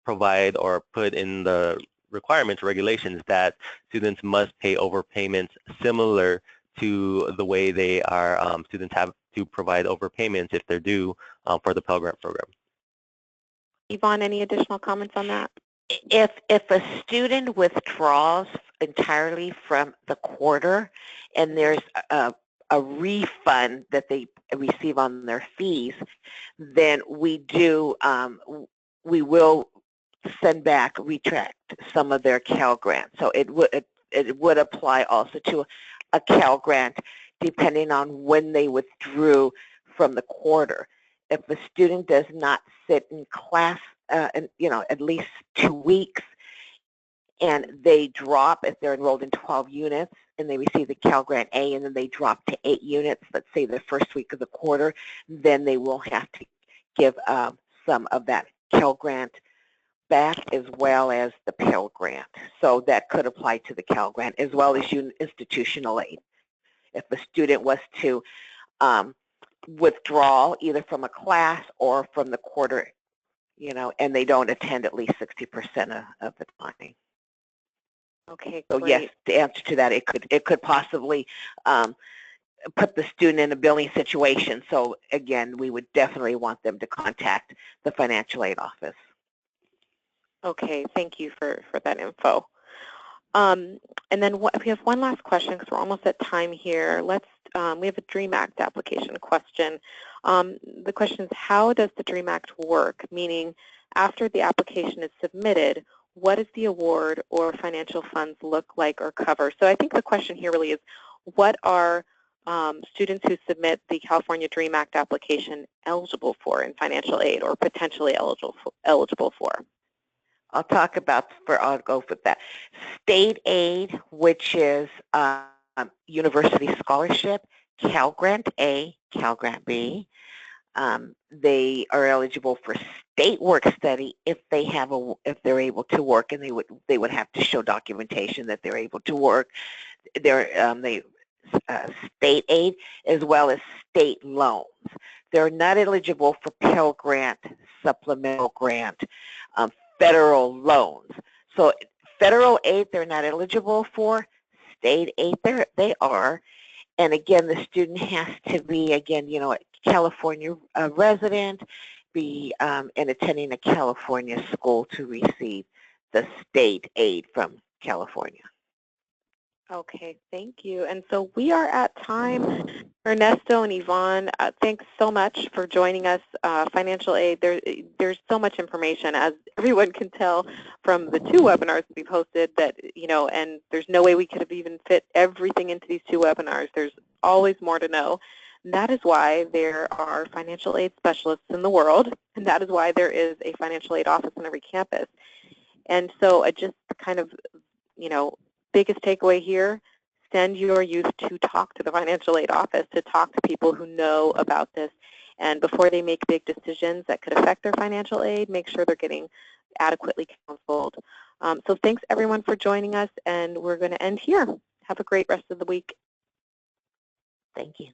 provide or put in the requirements, regulations, that students must pay overpayments similar to the way they are, students have to provide overpayments if they're due for the Pell Grant program. Yvonne, any additional comments on that? If a student withdraws entirely from the quarter and there's a refund that they receive on their fees, then we will send back, retract some of their Cal Grant. So it would apply also to a Cal Grant depending on when they withdrew from the quarter. If a student does not sit in class at least 2 weeks, and they drop, if they're enrolled in 12 units and they receive the Cal Grant A and then they drop to 8 units, let's say the first week of the quarter, then they will have to give some of that Cal Grant back as well as the Pell Grant. So that could apply to the Cal Grant as well as institutional aid. If a student was to withdraw either from a class or from the quarter, and they don't attend at least 60% of the time. Okay, so great. yes, the answer to that, it could possibly put the student in a billing situation. So again, we would definitely want them to contact the financial aid office. Okay, thank you for that info. And then we have one last question because we're almost at time here. We have a DREAM Act application question. The question is, how does the DREAM Act work? Meaning, after the application is submitted, what does the award or financial funds look like or cover? So I think the question here really is, what are students who submit the California DREAM Act application eligible for in financial aid or potentially eligible for? I'll go with that. State aid, which is university scholarship, Cal Grant A, Cal Grant B. They are eligible for state work study if they're able to work, and they would have to show documentation that they're able to work. State aid as well as state loans. They're not eligible for Pell Grant, supplemental grant, federal loans. So federal aid they're not eligible for. State aid they are. And again, the student has to be, again, a California resident, be and attending a California school to receive the state aid from California. Okay, thank you. And so we are at time. Ernesto and Yvonne, thanks so much for joining us. Financial aid, there's so much information, as everyone can tell from the 2 webinars we posted, that, and there's no way we could have even fit everything into these 2 webinars. There's always more to know. And that is why there are financial aid specialists in the world, and that is why there is a financial aid office on every campus. And so just kind of, biggest takeaway here, send your youth to talk to the financial aid office, to talk to people who know about this. And before they make big decisions that could affect their financial aid, make sure they're getting adequately counseled. So thanks, everyone, for joining us, and we're going to end here. Have a great rest of the week. Thank you.